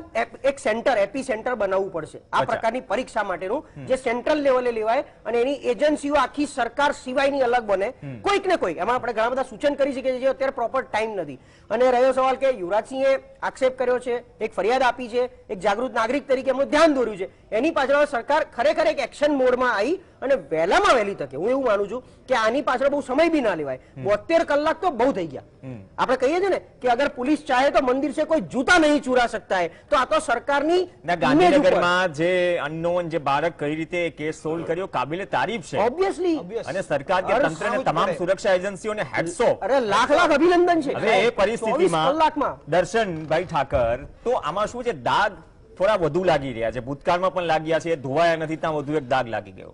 એક સેન્ટર એપી સેન્ટર બનાવવું પડશે આ પ્રકારની પરીક્ષા માટેનું જે સેન્ટ્રલ લેવલે લેવાય અને એની એજન્સીઓ આખી સરકાર સિવાયની અલગ બને કોઈક ને કોઈક એમાં આપણે ઘણા બધા સૂચન કરી શકીએ છીએ અત્યારે પ્રોપર ટાઈમ નથી અને રહ્યો સવાલ કે યુવરાજસિંહે આક્ષેપ કર્યો છે એક ફરિયાદ આપી છે એક જાગૃત નાગરિક તરીકે એમનું ધ્યાન દોર્યું છે એની પાછળ સરકાર ખરેખર એક એક્શન મોડમાં આવી અને વહેલામાં વહેલી તકે હું એવું માનું છું કે આની પાછળ બહુ સમય બી ના લેવાય 72 કલાક તો બહુ થઈ ગયા આપણે કહીએ છીએ ને કે અગર પોલીસ ચાહે તો મંદિર से કોઈ જૂતા નહીં ચુરા सकता है તો આ તો સરકારની ગાંધીનગરમાં જે અનનોન જે બાળક કઈ રીતે કેસ સોલ્વ કર્યો કાબિલે તારીફ છે ઓબ્વિયસલી અને સરકાર કે તંત્રને તમામ સુરક્ષા એજન્સીઓને હેડ્સ ઓફ અરે લાખ અભિનંદન છે હવે એ પરિસ્થિતિમાં કલાકમાં દર્શનભાઈ ઠાકર તો આમાં શું છે દાગ થોડા વધુ લાગી રહ્યા છે ભૂતકાળમાં પણ લાગ્યા છે ધોવાયા નથી ત્યાં વધુ એક દાગ લાગી ગયો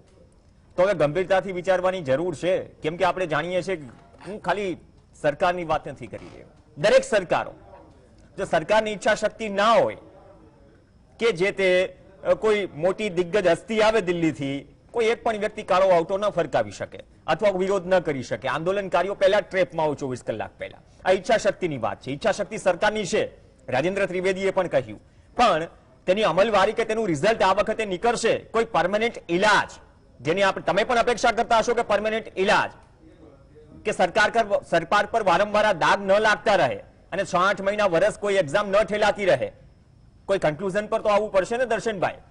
તો હવે ગંભીરતાથી વિચારવાની જરૂર છે કેમ કે આપણે જાણીએ છીએ હું ખાલી સરકારની વાત નથી કરી રહ્યો દરેક સરકારો જો સરકારની ઈચ્છા શક્તિ ના હોય કે જે તે કોઈ મોટી દિગ્ગજ હસ્તી આવે દિલ્હીથી કોઈ એક પણ વ્યક્તિ કાળો આવતો ન ફરકાવી શકે અથવા વિરોધ ન કરી શકે આંદોલનકારીઓ પહેલા ટ્રેપમાં હોય 24 કલાક પહેલા આ ઈચ્છા શક્તિની વાત છે ઈચ્છા શક્તિ સરકારની છે રાજેન્દ્ર ત્રિવેદીએ પણ કહ્યું પણ તેની અમલવારી કે તેનું રિઝલ્ટ આ વખતે નીકળશે કોઈ પરમેનન્ટ ઇલાજ જેની તમે પણ અપેક્ષા કરતા હશો કે પરમેનન્ટ ઇલાજ કે સરકાર પર વારંવાર દાગ ન લાગતા રહે અને 6-8 મહિના વર્ષ કોઈ એક્ઝામ ન ઠેલાતી રહે કોઈ કન્ક્લુઝન પર તો આવવું પડશે ને દર્શનભાઈ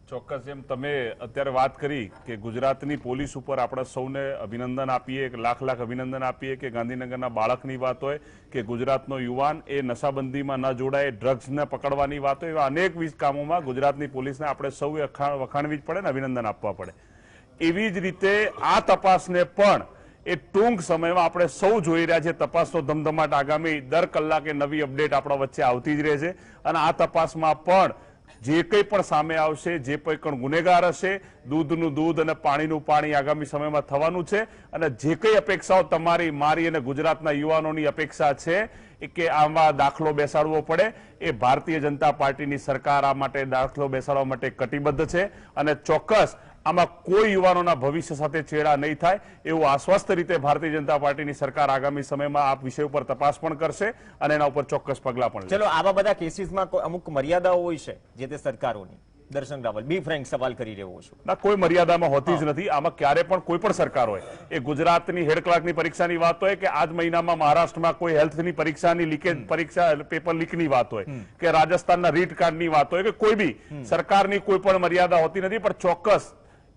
ચોક્કસ જેમ તમે અત્યારે વાત કરી કે ગુજરાતની પોલીસ ઉપર આપણે સૌને અભિનંદન આપીએ લાખ અભિનંદન આપીએ કે ગાંધીનગરના બાળકની વાત હોય કે ગુજરાતનો યુવાન એ નશાબંધીમાં ન જોડાય ડ્રગ્સને પકડવાની વાત હોય એવા અનેક કામોમાં ગુજરાતની પોલીસને આપણે સૌએ વખાણવી જ પડે ને અભિનંદન આપવા પડે એવી જ રીતે આ તપાસને પણ એ ટૂંક સમયમાં આપણે સૌ જોઈ રહ્યા છે તપાસનો ધમધમાટ આગામી દર કલાકે નવી અપડેટ આપણા વચ્ચે આવતી જ રહે છે અને આ તપાસમાં પણ જે કંઈ પણ સામે આવશે જે પણ ગુનેગાર હશે દૂધનું દૂધ અને પાણીનું પાણી આગામી સમયમાં થવાનું છે અને જે કંઈ અપેક્ષાઓ તમારી મારી અને ગુજરાતના યુવાનોની અપેક્ષા છે કે આમાં દાખલો બેસાડવો પડે એ ભારતીય જનતા પાર્ટીની સરકાર આ માટે દાખલો બેસાડવા માટે કટિબદ્ધ છે અને ચોક્કસ આમાં કોઈ યુવાનોના ભવિષ્ય સાથે છેડા નહીં થાય એવું આશ્વસ્ત રીતે ભારતીય જનતા પાર્ટીની સરકાર આગામી સમયમાં આ વિષય ઉપર તપાસ પણ કરશે અને એના ઉપર ચોક્કસ પગલાં પણ ચલો આવા બધા કેસીસમાં અમુક મર્યાદાઓ હોય છે જે તે સરકારોની દર્શન રાવલ બી ફ્રેન્ક સવાલ કરી રહ્યો છું ના કોઈ મર્યાદામાં હોતી જ નથી આમાં ક્યારે પણ કોઈ પણ સરકાર હોય એ ગુજરાતની હેડ ક્લાર્કની પરીક્ષાની વાત હોય કે આજ મહિનામાં મહારાષ્ટ્રમાં કોઈ હેલ્થની પરીક્ષાની લીકેજ પરીક્ષા પેપર લીકની વાત હોય કે રાજસ્થાનના રીટ કાર્ડની વાત હોય કે કોઈ બી સરકારની કોઈ પણ મર્યાદા હોતી નથી પણ ચોક્કસ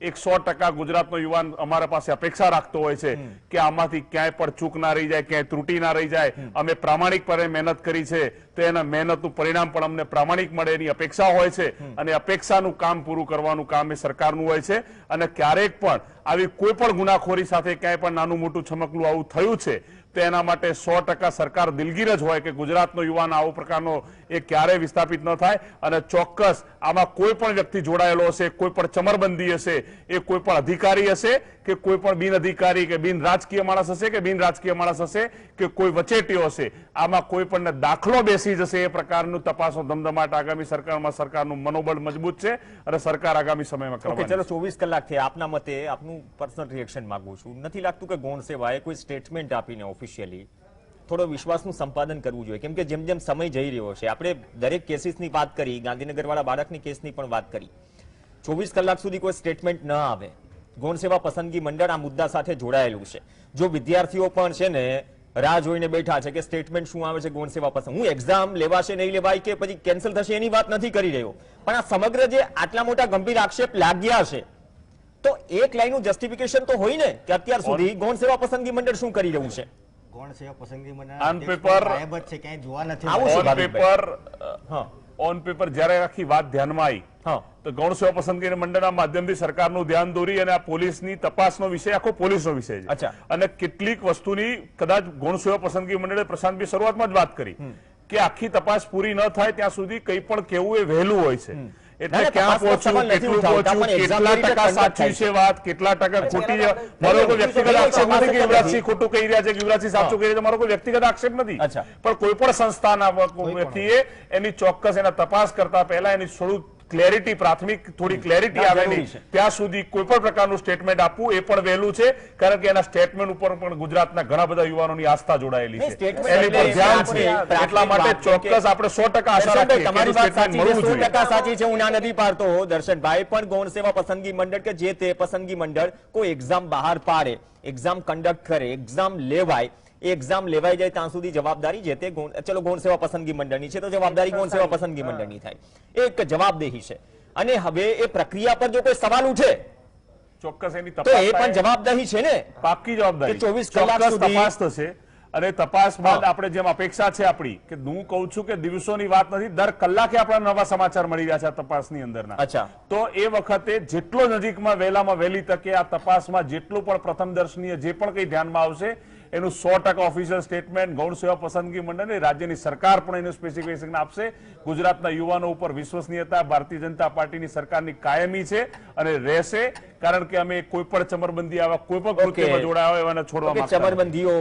100% ગુજરાતનો યુવાન અમારા પાસે અપેક્ષા રાખતો હોય છે કે આમાંથી ક્યાંય પણ ચૂક ના રહી જાય, ક્યાંય ત્રુટી ના રહી જાય. અમે પ્રામાણિકપણે મહેનત કરી છે તો એના મહેનતનું પરિણામ પણ અમને પ્રામાણિક મળે એની અપેક્ષા હોય છે, અને અપેક્ષાનું કામ પૂરું કરવાનું કામ એ સરકારનું હોય છે. અને ક્યારેક પણ આવી કોઈ પણ ગુનાખોરી સાથે ક્યાંય પણ નાનું મોટું છમકલું આવું થયું છે તો એના માટે 100% સરકાર દિલગીર જ હોય કે ગુજરાતનો યુવાન આવો પ્રકારનો એ ક્યારેય વિસ્થાપિત ન થાય. અને ચોક્કસ આમાં કોઈ પણ વ્યક્તિ જોડાયેલો હશે, કોઈ પણ ચમરબંધી હશે, એ કોઈ પણ અધિકારી હશે કે કોઈ પણ બિન અધિકારી કે બિન રાજકીય માણસ હશે કે બિન રાજકીય માણસ હશે કે કોઈ વચેટીઓ હશે, આમાં કોઈ પણ દાખલો બેસી જશે એ પ્રકારનું તપાસનો ધમધમાટ આગામી સરકારમાં સરકારનું મનોબળ મજબૂત છે અને સરકાર આગામી સમયમાં કરવાની છે. ચલો 24 કલાક થયા, આપના મતે આપનું પર્સનલ રિએક્શન માંગુ છું. નથી લાગતું કે ગૌણ સેવાએ કોઈ સ્ટેટમેન્ટ આપીને ઓફિશિયલી થોડો વિશ્વાસનું સંપાદન કરવું જોઈએ? કેમ કે જેમ જેમ સમય જઈ રહ્યો છે, આપણે દરેક કેસીસની વાત કરી, ગાંધીનગર વાળા બાળકની કેસની પણ વાત કરી, 24 કલાક સુધી કોઈ સ્ટેટમેન્ટ ન આવે. ગૌણ સેવા પસંદગી મંડળ આ મુદ્દા સાથે જોડાયેલું છે. જો વિદ્યાર્થીઓ પણ છે ને રાહ જોઈને બેઠા છે કે સ્ટેટમેન્ટ શું આવે છે ગૌણ સેવા પસંદ, હું એક્ઝામ લેવાશે નહીં લેવાય કે પછી કેન્સલ થશે એની વાત નથી કરી રહ્યો, પણ આ સમગ્ર જે આટલા મોટા ગંભીર આક્ષેપ લાગ્યા છે તો એક લાઈનનું જસ્ટિફિકેશન તો હોય ને કે અત્યાર સુધી ગૌણ સેવા પસંદગી મંડળ શું કરી રહ્યું છે. ગૌણ સેવા પસંદગી On paper- ગાયબ જ છે, ક્યાંય જોવા નથી આવું મળતા. છે. ઓન પેપર હા ઓન પેપર જ્યારે આખી વાત ધ્યાનમાં આવી હા તો ગૌણ સેવા પસંદગી મંડળના માધ્યમથી સરકારનું ધ્યાન દોરી અને આ પોલીસની તપાસનો વિષય આખો પોલીસનો વિષય છે. અચ્છા. અને કેટલીક વસ્તુની કદાચ ગૌણ સેવા પસંદગી મંડળે પ્રશાંતભાઈ શરૂઆતમાં જ વાત કરી કે આખી તપાસ પૂરી ન થાય ત્યાં સુધી કંઈ પણ કેવું એ વહેલું હોય છે. એટલે ના, ક્યાં તપાસનો સવાલ પહોંચ્યું, નથી કેટલું ઉઠાવતા, પહોંચ્યું, પણ exam કેટલા કેવી રીતે ટકા conduct સાચી થાય છે વાત, કેટલા ટકા ખોટી છે. મારો કોઈ વ્યક્તિગત આક્ષેપ નથી કે યુવરાજસિંહ ખોટું કહી રહ્યા છે કે યુવરાજસિંહ સાચું કહી રહ્યા છે, મારો કોઈ વ્યક્તિગત આક્ષેપ નથી. અચ્છા. પણ કોઈ પણ સંસ્થાના વ્યક્તિએ એની ચોક્કસ એના તપાસ કરતા પહેલા એની થોડું ક્લેરિટી, પ્રાથમિક થોડી ક્લેરિટી ના, આવેલી જરૂરી છે. ત્યાં સુધી કોઈ પણ પ્રકારનું સ્ટેટમેન્ટ આપવું એ પણ વહેલું છે, કારણ કે એના સ્ટેટમેન્ટ ઉપર પણ ગુજરાતના ઘણા બધા યુવાનોની આસ્થા જોડાયેલી નહીં, છે, statement એની પર એટલે ધ્યાન આપણે છે. પ્રાથમિક એટલા માટે વાત છે કે- ચોક્કસ આપણે 100% આશા રાખીએ કે તમારી એનું વાત statement સાચી છે, મળવું જોઈએ. 100% સાચી છે, હું ના નથી પાડતો દર્શનભાઈ, પણ ગૌણ સેવા પસંદગી મંડળ કે જે તે પસંદગી મંડળ કોઈ એક્ઝામ બહાર પાડે, એક્ઝામ કન્ડક્ટ કરે, એક્ઝામ લેવાય, એ એક્ઝામ લેવાઈ જાય ત્યાં સુધી જવાબદારી જે તે ચલો ગૌણ સેવા પસંદગી મંડળની છે તો જવાબદારી ગૌણ સેવા પસંદગી મંડળની થાય, એ એક જવાબદેહી છે. અને હવે એ પ્રક્રિયા પર જો કોઈ સવાલ ઉઠે ચોક્કસ એની તો તપાસ એ પણ થાય. જવાબદારી છે ને. પાક્કી જવાબદારી કે 24 કલાક ચોક્કસ સુધી- તપાસ થશે અને તપાસ બાદ હા. આપણે જેમ અપેક્ષા છે આપણી કે હું કહું છું કે દિવસોની વાત નથી, દર કલાકે આપણા નવા સમાચાર મળી રહ્યા છે આ તપાસની અંદરના. અચ્છા. તો એ વખતે જેટલો નજીકમાં વહેલામાં વહેલી તકે આ તપાસમાં જેટલું પણ પ્રથમ દર્શનીય જે પણ કંઈ ધ્યાનમાં આવશે એનું 100% ઓફિશિયલ સ્ટેટમેન્ટ ગૌણ સેવા પસંદગી મંડળ, રાજ્યની સરકાર પણ એનું સ્પેસિફિકેશન આપશે. ગુજરાતના યુવાનો ઉપર વિશ્વસનીયતા ભારતીય જનતા પાર્ટીની સરકારની કાયમી છે અને રહેશે, કારણ કે અમે કોઈ પણ ચમરબંધી આવા કોઈ પણ કૃત્યમાં જોડાયા હોય એવાને છોડવા માંગતા નથી. ચમરબંધીઓ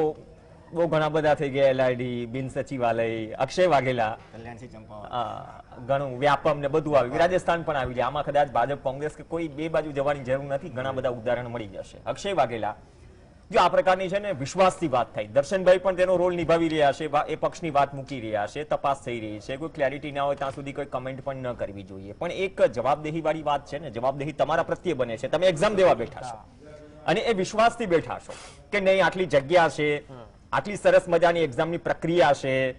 બહુ ઘણા બધા થઈ ગયા, LID, બિન સચિવાલય, અક્ષય વાઘેલા, કલ્યાણસિંહ ચંપાવત. ઘણું વ્યાપમ ને બધું આવી ગયું, રાજસ્થાન પણ આવી જાય. આમાં કદાચ ભાજપ કોંગ્રેસ કે કોઈ બે બાજુ જવાની જરૂર નથી, ઘણા બધા ઉદાહરણ મળી જશે. અક્ષય વાઘેલા, જો આ પ્રકારની છે ને વિશ્વાસથી વાત થાય, દર્શનભાઈ પણ તેનો રોલ નિભાવી રહ્યા છે, એ પક્ષની વાત મૂકી રહ્યા છે, તપાસ થઈ રહી છે, કોઈ ક્લેરિટી ના હોય ત્યાં સુધી કોઈ કમેન્ટ પણ ન કરવી જોઈએ. પણ એક જવાબદેહી વાળી વાત છે ને, જવાબદેહી તમારા પ્રત્યે બને છે, તમે એક્ઝામ દેવા બેઠા છો અને એ વિશ્વાસથી બેઠા છો કે નહીં આટલી જગ્યા છે, આટલી સરસ મજાની એક્ઝામની પ્રક્રિયા છે,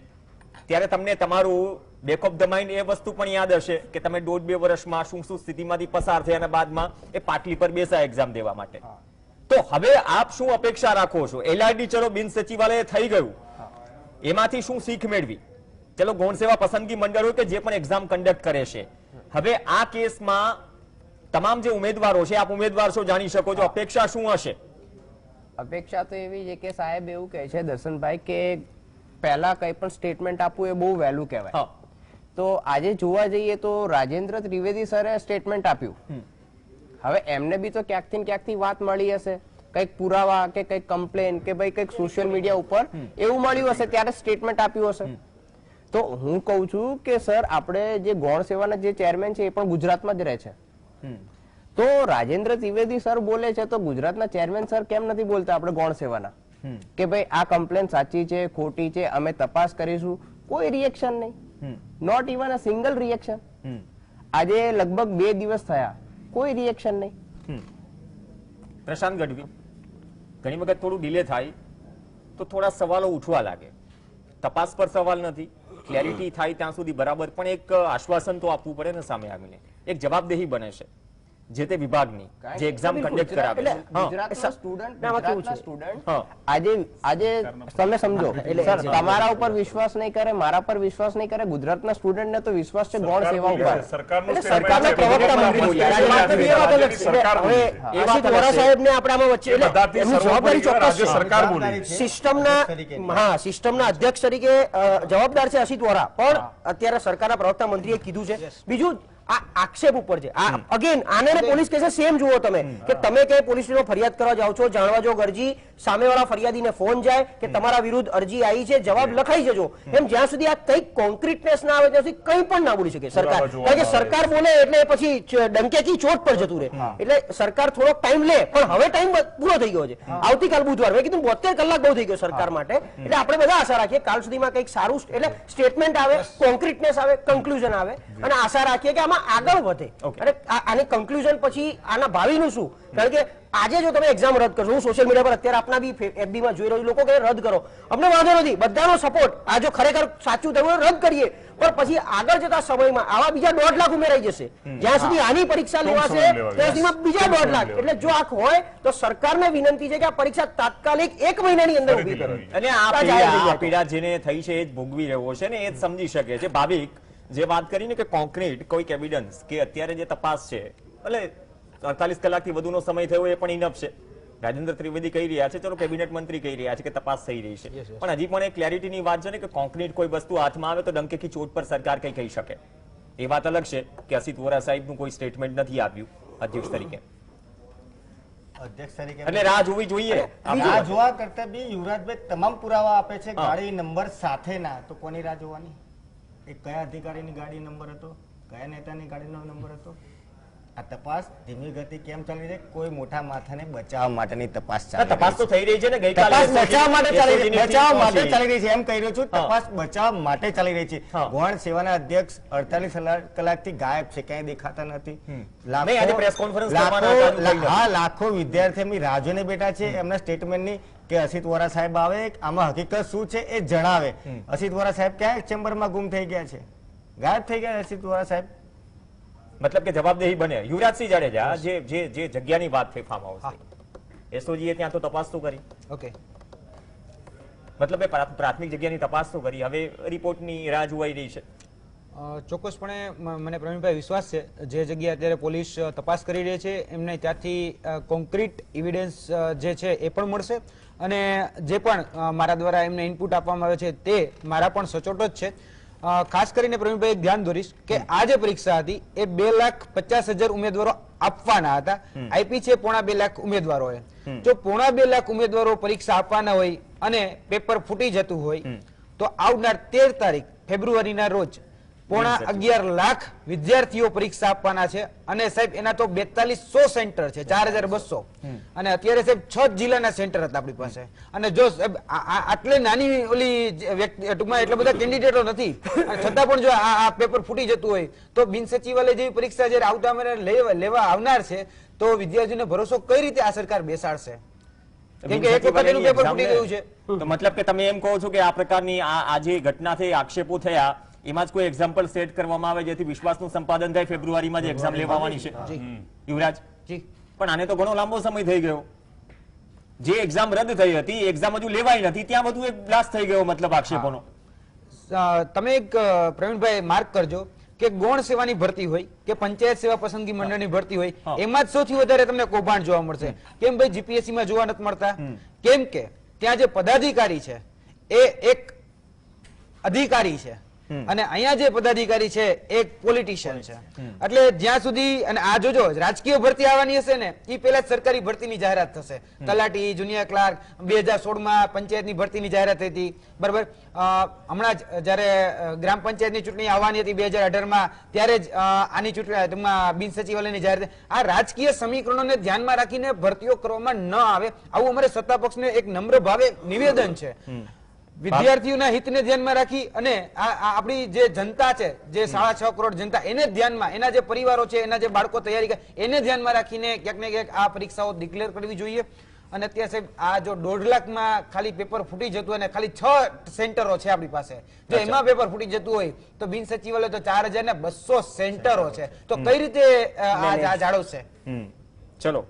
ત્યારે તમને તમારું બેક ઓફ ધ માઇન્ડ એ વસ્તુ પણ યાદ હશે કે તમે 1.5-2 વર્ષમાં શું શું સ્થિતિમાંથી પસાર થયા અને બાદમાં એ પાટલી પર બેસા એક્ઝામ દેવા માટે. તો હવે આપ શું અપેક્ષા રાખો છો? LID ચલો બિન સચિવાલય થઈ ગયું, એમાંથી શું શીખ મેળવી? ચલો ગૌણ સેવા પસંદગી મંડળ હોય કે જે પણ એક્ઝામ કન્ડક્ટ કરે છે, હવે આ કેસમાં તમામ જે ઉમેદવારો છે, આપ ઉમેદવાર છો, જાણી શકો છો, અપેક્ષા શું હશે? અપેક્ષા તો એવી છે કે સાહેબ એવું કહે છે દર્શનભાઈ કે પહેલા કંઈ પણ સ્ટેટમેન્ટ આપવું એ બહુ વહેલું કહેવાય. હા. તો આજે જોવા જઈએ તો રાજેન્દ્ર ત્રિવેદી સરે સ્ટેટમેન્ટ આપ્યું, હવે એમને બી તો ક્યાંકથી વાત મળી હશે, કંઈક પુરાવા કે કંઈક કમ્પ્લેન કે ભાઈ કંઈક સોશિયલ મીડિયા ઉપર એવું મળ્યું હશે ત્યારે સ્ટેટમેન્ટ આપ્યું હશે. તો હું કહું છું કે સર આપણે જે ગૌણ સેવાના જે ચેરમેન છે એ પણ ગુજરાતમાં જ રહે છે, તો રાજેન્દ્ર ત્રિવેદી સર બોલે છે તો ગુજરાતના ચેરમેન સર કેમ નથી બોલતા આપણે ગૌણ સેવાના કે ભાઈ આ કમ્પ્લેન સાચી છે ખોટી છે, અમે તપાસ કરીશું? કોઈ રિએક્શન નહીં, not even a single reaction. આજે લગભગ 2 દિવસ થયા, કોઈ રિએક્શન નહીં. પ્રશાંત ગઢવી, ઘણી વખત થોડું ડિલે થાય તો થોડા સવાલો ઉઠવા લાગે, તપાસ પર સવાલ નથી, ક્લેરિટી થાય ત્યાં સુધી બરાબર, પણ એક આશ્વાસન તો આપવું પડે ને સામે આવીને, એક જવાબદેહી બને છે જે તે વિભાગની જે એક્ઝામ કન્ડક્ટ કરાવે ગુજરાતના સ્ટુડન્ટ ના, આમાં કેવું ગુજરાતના છે? સ્ટુડન્ટ હા. આજે તમે સમજો સર તમારા ઉપર વિશ્વાસ નહીં કરે, મારા પર વિશ્વાસ નહીં કરે, ગુજરાતના સ્ટુડન્ટને તો વિશ્વાસ છે ગૌણ સેવા ઉપર. સરકારનું સરકારના statement છે, પ્રવક્તા મંત્રી બોલ્યા. રાજ્યની રાજ્ય વાત અલગ છે. સરકાર હવે બોલશે. આશિષ વોરા સાહેબને આપણે આમાં વચ્ચે એટલે બધાથી એમની જવાબદારી સર્વોપરી ચોક્કસ રાજ્ય છે. સરકાર બોલી. સિસ્ટમના અધ્યક્ષ તરીકે જવાબદાર છે અસિત વોરા, પણ અત્યારે સરકારના પ્રવક્તા મંત્રીએ કીધું છે. બીજું આ આક્ષેપ ઉપર છે. આ અગેન આને ને પોલીસ કેસે સેમ જુઓ તમે કે તમે કઈ પોલીસ સ્ટેશનમાં ફરિયાદ કરવા જાઓ છો, જાણવા જો અરજી સામેવાળા ફરિયાદીને ફોન જાય કે તમારા વિરુદ્ધ અરજી આવી છે, જવાબ લખાઈ જજો. એમ જ્યાં સુધી આ કઈ કોન્ક્રીટનેસ ના આવે ત્યાં સુધી કંઈ પણ ના બોલી શકે સરકાર. કારણ કે સરકાર બોલે એટલે પછી ડંકેથી ચોટ પર જતું રહે. એટલે સરકાર થોડોક ટાઈમ લે, પણ હવે ટાઈમ પૂરો થઈ ગયો છે. આવતીકાલ બુધવાર, મેં કીધું 72 કલાક બહુ થઈ ગયો સરકાર માટે. એટલે આપણે બધા આશા રાખીએ કાલ સુધીમાં કંઈક સારું એટલે સ્ટેટમેન્ટ આવે, કોન્ક્રીટનેસ આવે, કન્ક્લુઝન આવે, અને આશા રાખીએ કે આમાં આગળ વધે. અને આની કન્ક્લુઝન પછી આના ભાવિનું શું? કારણ કે આજે જો તમે એક્ઝામ રદ કરશો, હું સોશિયલ મીડિયા પર અત્યારે આપના બી FB માં જોઈ રહ્યો છું, લોકો કહે રદ કરો, અમને વાંધો નથી, બધાનો સપોર્ટ. આ જો ખરેખર સાચું થયું રદ કરીએ, પણ પછી આગળ જતા સમયમાં આવા બીજા 1.5 લાખ ઉમેરાઈ જશે. જ્યાં સુધી આની પરીક્ષા લેવાશે ત્યાં સુધીમાં બીજા 1.5 લાખ. એટલે જો આ હોય તો સરકારને વિનંતી છે કે આ પરીક્ષા તાત્કાલિક 1 મહિનાની અંદર ઊભી કરે. અને આ પીડા જેને થઈ છે એ જ ભોગવી રહ્યો છે ને એ જ સમજી શકે છે. ભાવિક જે વાત કરીને કે કોન્ક્રીટ કોઈક એવિડન્સ કે અત્યારે જે તપાસ છે, એટલે 48 કલાકથી વધુનો સમય થયો એ પણ ઇનફ છે. રાજેન્દ્ર ત્રિવેદી કહી રહ્યા છે, ચલો કેબિનેટ મંત્રી કહી રહ્યા છે કે તપાસ થઈ રહી છે, પણ હજી પણ એક ક્લેરિટીની વાત છે ને કે કોન્ક્રીટ કોઈ વસ્તુ હાથમાં આવે તો ડંકેકી ચોટ પર સરકાર કઈ કહી શકે. એ વાત અલગ છે કે અસિત વોરા સાહેબનું કોઈ સ્ટેટમેન્ટ નથી આવ્યું અધ્યક્ષ તરીકે. અધ્યક્ષ તરીકે એટલે રાહ જોવી જોઈએ. રાહ જોવા કરતા બી યુવરાજભાઈ તમામ પુરાવા આપે છે ગાડી નંબર સાથેના, તો કોની રાહ જોવાની? એ કયા અધિકારીની ગાડી નંબર હતો, કયા નેતાની ગાડીનો નંબર હતો? આ તપાસ ધીમી ગતિ કેમ ચાલી રહી? કોઈ મોટા માથાને બચાવવા માટેની તપાસ ચાલી રહી તપાસ તો થઈ રહી છે ને ગઈકાલે. તપાસ બચાવવા માટે ચાલી રહી, SOG ની બચાવવા માટે ટીમ ચાલી રહી છે એમ કહી રહ્યો છું. તપાસ બચાવવા માટે ચાલી રહી છે. ગૌણ સેવાના અધ્યક્ષ 48 કલાકથી ગાયબ છે, ક્યાંય દેખાતા નથી. નહીં, આજે press conference કરવાના હતા. હા, લાખો વિદ્યાર્થી એમની રાહ જોઈને બેઠા છે એમના સ્ટેટમેન્ટની કે અસિત વોરા સાહેબ આવે, આમાં હકીકત શું છે એ જણાવે. અસિત વોરા સાહેબ ક્યાં ચેમ્બરમાં ગુમ થઈ ગયા છે, ગાયબ થઈ ગયા અસિત વોરા સાહેબ. મતલબ કે જવાબદેહી બને. યુવરાજસિંહ જાડેજા જે જગ્યાની વાત થઈ ફાર્મ હાઉસ, એસઓજી એ ત્યાં તો તપાસ તો કરી. ઓકે, મતલબ એ પ્રાથમિક જગ્યાની તપાસ તો કરી, હવે રિપોર્ટની રાહ જોવાઈ રહી છે. ચોક્કસપણે મને પ્રવીણભાઈ વિશ્વાસ છે જે જગ્યાએ અત્યારે પોલીસ તપાસ કરી રહી છે એમને ત્યાંથી કોન્ક્રીટ એવિડન્સ જે છે એ પણ મળશે, અને જે પણ મારા દ્વારા એમને ઇનપુટ આપવામાં આવે છે તે મારા પણ સચોટ જ છે. ખાસ કરીને પ્રવીણભાઈ ધ્યાન દોરીશ કે આ જે પરીક્ષા હતી એ 2,50,000 ઉમેદવારો આપવાના હતા. આઈપી છે 2.5 લાખ ઉમેદવારોએ. જો 2.5 લાખ ઉમેદવારો પરીક્ષા આપવાના હોય અને પેપર ફૂટી જતું હોય તો આવનાર 13 તારીખ ફેબ્રુઆરીના રોજ 11.5 લાખ વિદ્યાર્થીઓ પરીક્ષા આપવાના છે. અને સાહેબ એના તો 4200 સેન્ટર છે, 4200, અને અત્યારે સાહેબ 6 જિલ્લાના સેન્ટર હતા આપણી પાસે. અને જો સાહેબ આટલે નાની ઓલી ટૂંકમાં એટલા બધા કેન્ડિડેટો નથી, છતાં પણ જો આ પેપર ફૂટી જતું હોય તો બિન સચિવાલય જેવી પરીક્ષા જયારે આવતા મહિને લેવા આવનાર છે તો વિદ્યાર્થીઓને ભરોસો કઈ રીતે આ સરકાર બેસાડશે? કેમ કે એક વખત એનું પેપર ફૂટી ગયું છે. તો મતલબ કે તમે એમ કહો છો કે આ પ્રકારની આ જે ઘટના થઈ, આક્ષેપો થયા, એમાં જ કોઈ એક્ઝામ્પલ સેટ કરવામાં આવે જેથી વિશ્વાસનું સંપાદન થાય ફેબ્રુઆરીમાં જે એક્ઝામ લેવાની છે. યુવરાજ જી, પણ આને તો ઘણો લાંબો સમય થઈ ગયો. જે એક્ઝામ રદ થઈ હતી એક્ઝામ હજુ લેવાઈ નથી, ત્યાં બધું એક બ્લાસ્ટ થઈ ગયો મતલબ આક્ષેપોનો. તમે એક પ્રવીણભાઈ માર્ક કરજો કે ગૌણ સેવાની ભરતી હોય કે પંચાયત સેવા પસંદગી મંડળની ભરતી હોય, એમાં જ સૌથી વધારે તમને કૌભાંડ જોવા મળશે. કેમ ભાઈ જીપીએસસી માં જોવા નથી મળતા? કેમ કે ત્યાં જે પદાધિકારી છે એ એક અધિકારી છે અને અહીંયા જે પદાધિકારી છે એક પોલિટિશિયન છે. એટલે જ્યાં સુધી, અને આ જોજો રાજકીય ભરતી આવવાની હશે ને એ પહેલા જ સરકારી ભરતીની જાહેરાત થશે. તલાટી, જુનિયર ક્લાર્ક 2016માં પંચાયતની ભરતીની જાહેરાત થઈ હતી, બરાબર. હમણાં જ જયારે ગ્રામ પંચાયતની ચૂંટણી આવવાની હતી 2018માં ત્યારે જ આની ચૂંટણી બિન સચિવાલયની જાહેરાત. આ રાજકીય સમીકરણોને ધ્યાનમાં રાખીને ભરતીઓ કરવામાં ન આવે, આવું અમારે સત્તા પક્ષને એક નમ્ર ભાવે નિવેદન છે. વિદ્યાર્થીઓના હિતને ધ્યાનમાં રાખી અને આપણી જે જનતા છે, જે 6.5 કરોડ જનતા, એને ધ્યાનમાં, એના જે પરિવારો છે, એના જે બાળકો તૈયારી કરે એને ધ્યાનમાં રાખીને ક્યાંક ને ક્યાંક આ પરીક્ષાઓ ડિક્લેર કરવી જોઈએ. અને અત્યારે સાહેબ આ જો 1.5 લાખમાં ખાલી પેપર ફૂટી જતું અને ખાલી 6 સેન્ટરો છે આપણી પાસે, જો એમાં પેપર ફૂટી જતું હોય તો બિન સચિવાલય તો 4200 સેન્ટરો છે, તો કઈ રીતે આ જાળવશે? ચલો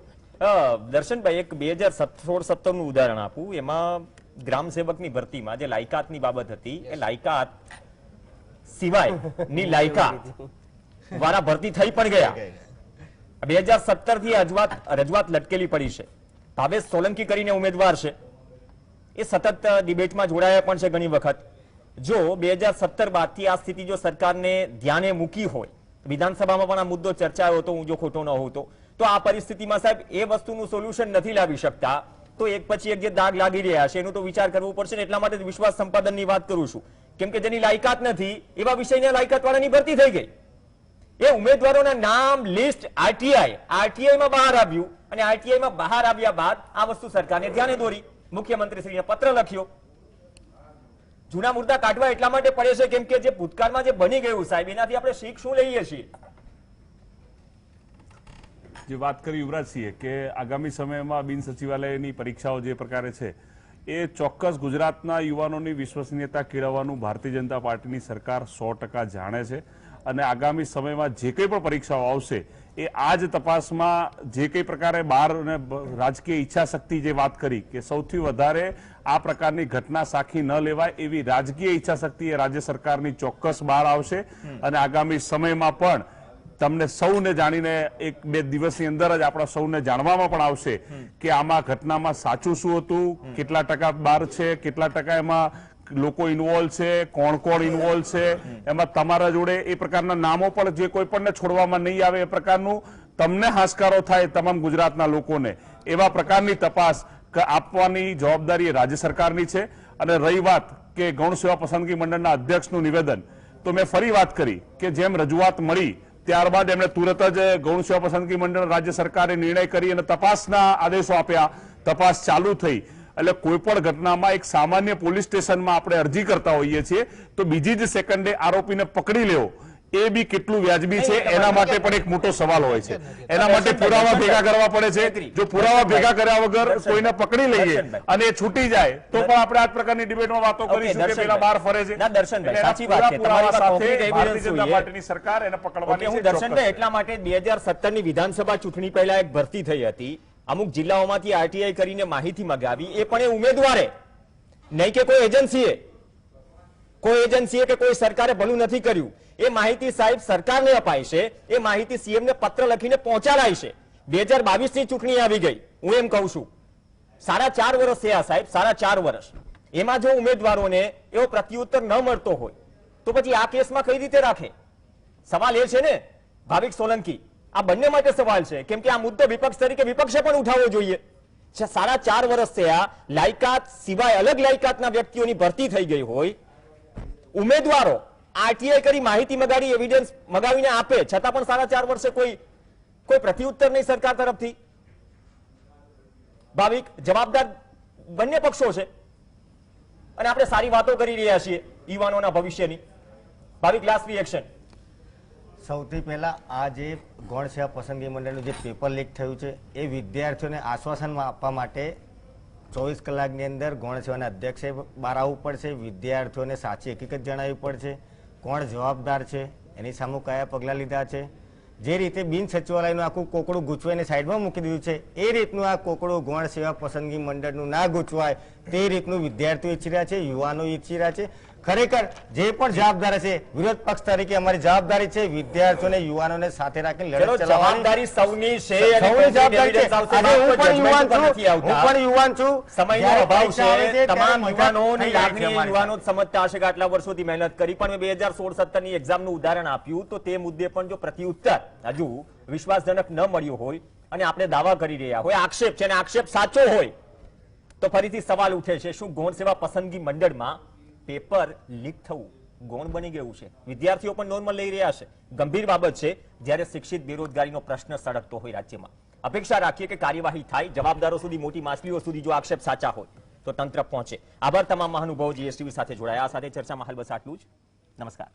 દર્શનભાઈ, એક 2016-17 નું ઉદાહરણ આપું. એમાં ગ્રામ સેવકની ભરતીમાં જે લાયકાતની બાબત હતી, એ લાયકાત સિવાય ની લાયકાત વાળા ભરતી થઈ પણ ગયા. 2017 થી રજૂઆત લટકેલી પડી છે. ભાવેશ સોલંકી કરીને ઉમેદવાર છે, એ સતત ડિબેટમાં જોડાયા પણ છે ઘણી વખત. જો 2017 બાદથી આ સ્થિતિ જો સરકારને ધ્યાને મૂકી હોય, વિધાનસભામાં પણ આ મુદ્દો ચર્ચાયો હતો, હું જો ખોટો ન હોઉં તો આ પરિસ્થિતિમાં સાહેબ એ વસ્તુનું સોલ્યુશન નથી લાવી શકતા, તો એક પછી એક જે દાગ લાગી રહ્યા છે એનો તો વિચાર કરવો પડશે ને. એટલા માટે વિશ્વાસ સંપાદનની વાત કરું છું, કેમ કે જેની લાયકાત નથી એવા વિષયની લાયકાત વાળાની ભરતી થઈ ગઈ. એ ઉમેદવારોના નામ લિસ્ટ આરટીઆઈ માં બહાર આવ્યું, અને આરટીઆઈ માં બહાર આવ્યા બાદ આ વસ્તુ સરકારને ધ્યાને દોરી, મુખ્યમંત્રીશ્રીને પત્ર લખ્યો. જૂના મુદ્દા કાઢવા એટલા માટે પડે છે કેમ કે જે ભૂતકાળમાં જે બની ગયું સાહેબ, એનાથી આપણે શીખ શું લઈએ છીએ? જે વાત કરી યુવરાજસિંહે કે આગામી સમયમાં બિન સચિવાલયની પરીક્ષાઓ જે પ્રકારે છે, એ ચોક્કસ ગુજરાતના યુવાનોની વિશ્વસનીયતા કેળવવાનું ભારતીય જનતા પાર્ટીની સરકાર 100% જાણે છે. અને આગામી સમયમાં જે કંઈ પણ પરીક્ષાઓ આવશે એ આ જ તપાસમાં જે કંઈ પ્રકારે બહાર અને રાજકીય ઈચ્છા શક્તિ જે વાત કરી કે સૌથી વધારે આ પ્રકારની ઘટના સાખી ન લેવાય એવી રાજકીય ઈચ્છા શક્તિ એ રાજ્ય સરકારની ચોક્કસ બહાર આવશે. અને આગામી સમયમાં પણ તમને સૌને જાણીને 1-2 દિવસની અંદર જ આપણા સૌને જાણવામાં પણ આવશે કે આમાં ઘટનામાં સાચું શું હતું, કેટલા ટકા બહાર છે, કેટલા ટકા એમાં લોકો ઇન્વોલ્વ છે, કોણ કોણ ઇન્વોલ્વ છે, એમાં તમારા જોડે એ પ્રકારના નામો પણ જે કોઈ પણને છોડવામાં નહીં આવે એ પ્રકારનું તમને હાશકારો થાય તમામ ગુજરાતના લોકોને, એવા પ્રકારની તપાસ આપવાની જવાબદારી રાજ્ય સરકારની છે. અને રહી વાત કે ગૌણ સેવા પસંદગી મંડળના અધ્યક્ષનું નિવેદન, તો મેં ફરી વાત કરી કે જેમ રજૂઆત મળી ત્યારબાદ એમણે તુરત જ ગૌણ સેવા પસંદગી મંડળ રાજ્ય સરકારે નિર્ણય કરી અને તપાસના આદેશો આપ્યા, તપાસ ચાલુ થઈ. એટલે કોઈ પણ ઘટનામાં એક સામાન્ય પોલીસ સ્ટેશનમાં આપણે અરજી કરતા હોઈએ છીએ તો બીજી જ સેકન્ડે આરોપીને પકડી લેવો એ બી કેટલું વ્યાજબી છે, એના માટે પણ એક મોટો સવાલ હોય છે. એના માટે પુરાવા ભેગા કરવા પડે છે. જો પુરાવા ભેગા કર્યા વગર કોઈને પકડી લઈએ અને છૂટી જાય તો પણ આપણે આ પ્રકારની ડિબેટમાં વાતો કરીશું કે પેલા બહાર ફરે છે. દર્શનભાઈ, સાચી વાત છે તમારી સાથે. ભારતીય જનતા પાર્ટીની સરકાર એને પકડવાની છે. દર્શનભાઈ, એટલા માટે 2017 ની વિધાનસભા ચૂંટણી પહેલા એક ભરતી થઈ હતી, અમુક જિલ્લાઓમાંથી આરટીઆઈ કરીને માહિતી મંગાવી, એ પણ એ ઉમેદવારે, નહીં કે કોઈ એજન્સીએ કે કોઈ સરકારે ભલું નથી કર્યું. એ માહિતી સાહેબ સરકારને અપાય છે, એ માહિતી સીએમ ને પત્ર લખીને પહોંચાડાય છે. 2022 ની ચૂંટણી આવી ગઈ, હું એમ કહું છું 4.5 વર્ષ થયા સાહેબ, 4.5 વર્ષ. એમાં જો ઉમેદવારોને એવો પ્રત્યુત્તર ન મળતો હોય તો પછી આ કેસમાં કઈ રીતે રાખે? સવાલ એ છે ને ભાવિક સોલંકી, આ બંને માટે સવાલ છે, કેમ કે આ મુદ્દો વિપક્ષ તરીકે વિપક્ષે પણ ઉઠાવવો જોઈએ. 4.5 વર્ષ થયા, લાયકાત સિવાય અલગ લાયકાતના વ્યક્તિઓની ભરતી થઈ ગઈ હોય, ઉમેદવારો આરટીઆઈ કરી માહિતી મગાડી એવિડન્સ મગાવીને આપે, છતાં પણ 4.5 વર્ષે કોઈ પ્રત્યુત્તર નહીં સરકાર તરફથી. ભાવિક, જવાબદાર બંને પક્ષો છે અને આપણે સારી વાતો કરી રહ્યા છીએ યુવાનોના ભવિષ્યની. ભાવિક, લાસ્ટ રિએક્શન. સૌથી પહેલા આ જે ગૌણ સેવા પસંદગી મંડળનું જે પેપર લીક થયું છે એ વિદ્યાર્થીઓને આશ્વાસન આપવા માટે 24 કલાકની અંદર ગૌણ સેવાના અધ્યક્ષે બહાર આવવું પડશે, વિદ્યાર્થીઓને સાચી હકીકત જણાવવી પડશે, કોણ જવાબદાર છે, એની સામે કયા પગલાં લીધા છે. જે રીતે બિન સચિવાલયનું આખું કોકડું ગૂંચવાઈને સાઈડમાં મૂકી દીધું છે એ રીતનું આ કોકડું ગૌણ સેવા પસંદગી મંડળનું ના ગૂંચવાય તે રીતનું વિદ્યાર્થીઓ ઈચ્છી રહ્યા છે, યુવાનો ઈચ્છી રહ્યા છે. ખરેખર જે પણ જવાબદાર છે, વિરોધ પક્ષ તરીકે અમારી જવાબદારી છે વિદ્યાર્થીઓને યુવાનોને સાથે રાખીને લડત ચલાવવાની. જવાબદારી સૌની છે, સૌની જવાબદારી છે. આજે હું પણ યુવાન છું, સમયનો અભાવ છે, તમામ યુવાનોની લાગણી યુવાનો સમજતા હશે કે આટલા વર્ષોથી મહેનત કરી, પણ મેં 2016-17 ની એક્ઝામનું ઉદાહરણ આપ્યું તો તે મુદ્દે પણ જો પ્રત્યુત્તર હજુ વિશ્વાસજનક ન મળ્યું હોય અને આપણે દાવા કરી રહ્યા હોય, આક્ષેપ છે અને આક્ષેપ સાચો હોય તો ફરીથી સવાલ ઉઠે છે, શું ગૌણ સેવા પસંદગી મંડળમાં પેપર લીક થવું ગૌણ બની ગયું છે? વિદ્યાર્થીઓ પણ નોર્મલ લઈ રહ્યા છે. ગંભીર બાબત છે જ્યારે શિક્ષિત બેરોજગારીનો પ્રશ્ન સળગતો હોય રાજ્યમાં. અપેક્ષા રાખીએ કે કાર્યવાહી થાય, જવાબદારો સુધી, મોટી માછલીઓ સુધી જો આક્ષેપ સાચા હોય તો તંત્ર પહોંચે. આભાર તમામ મહાનુભાવો જીએસટીવી સાથે જોડાયા. આ સાથે ચર્ચામાં હાલ બસ આટલું જ. નમસ્કાર.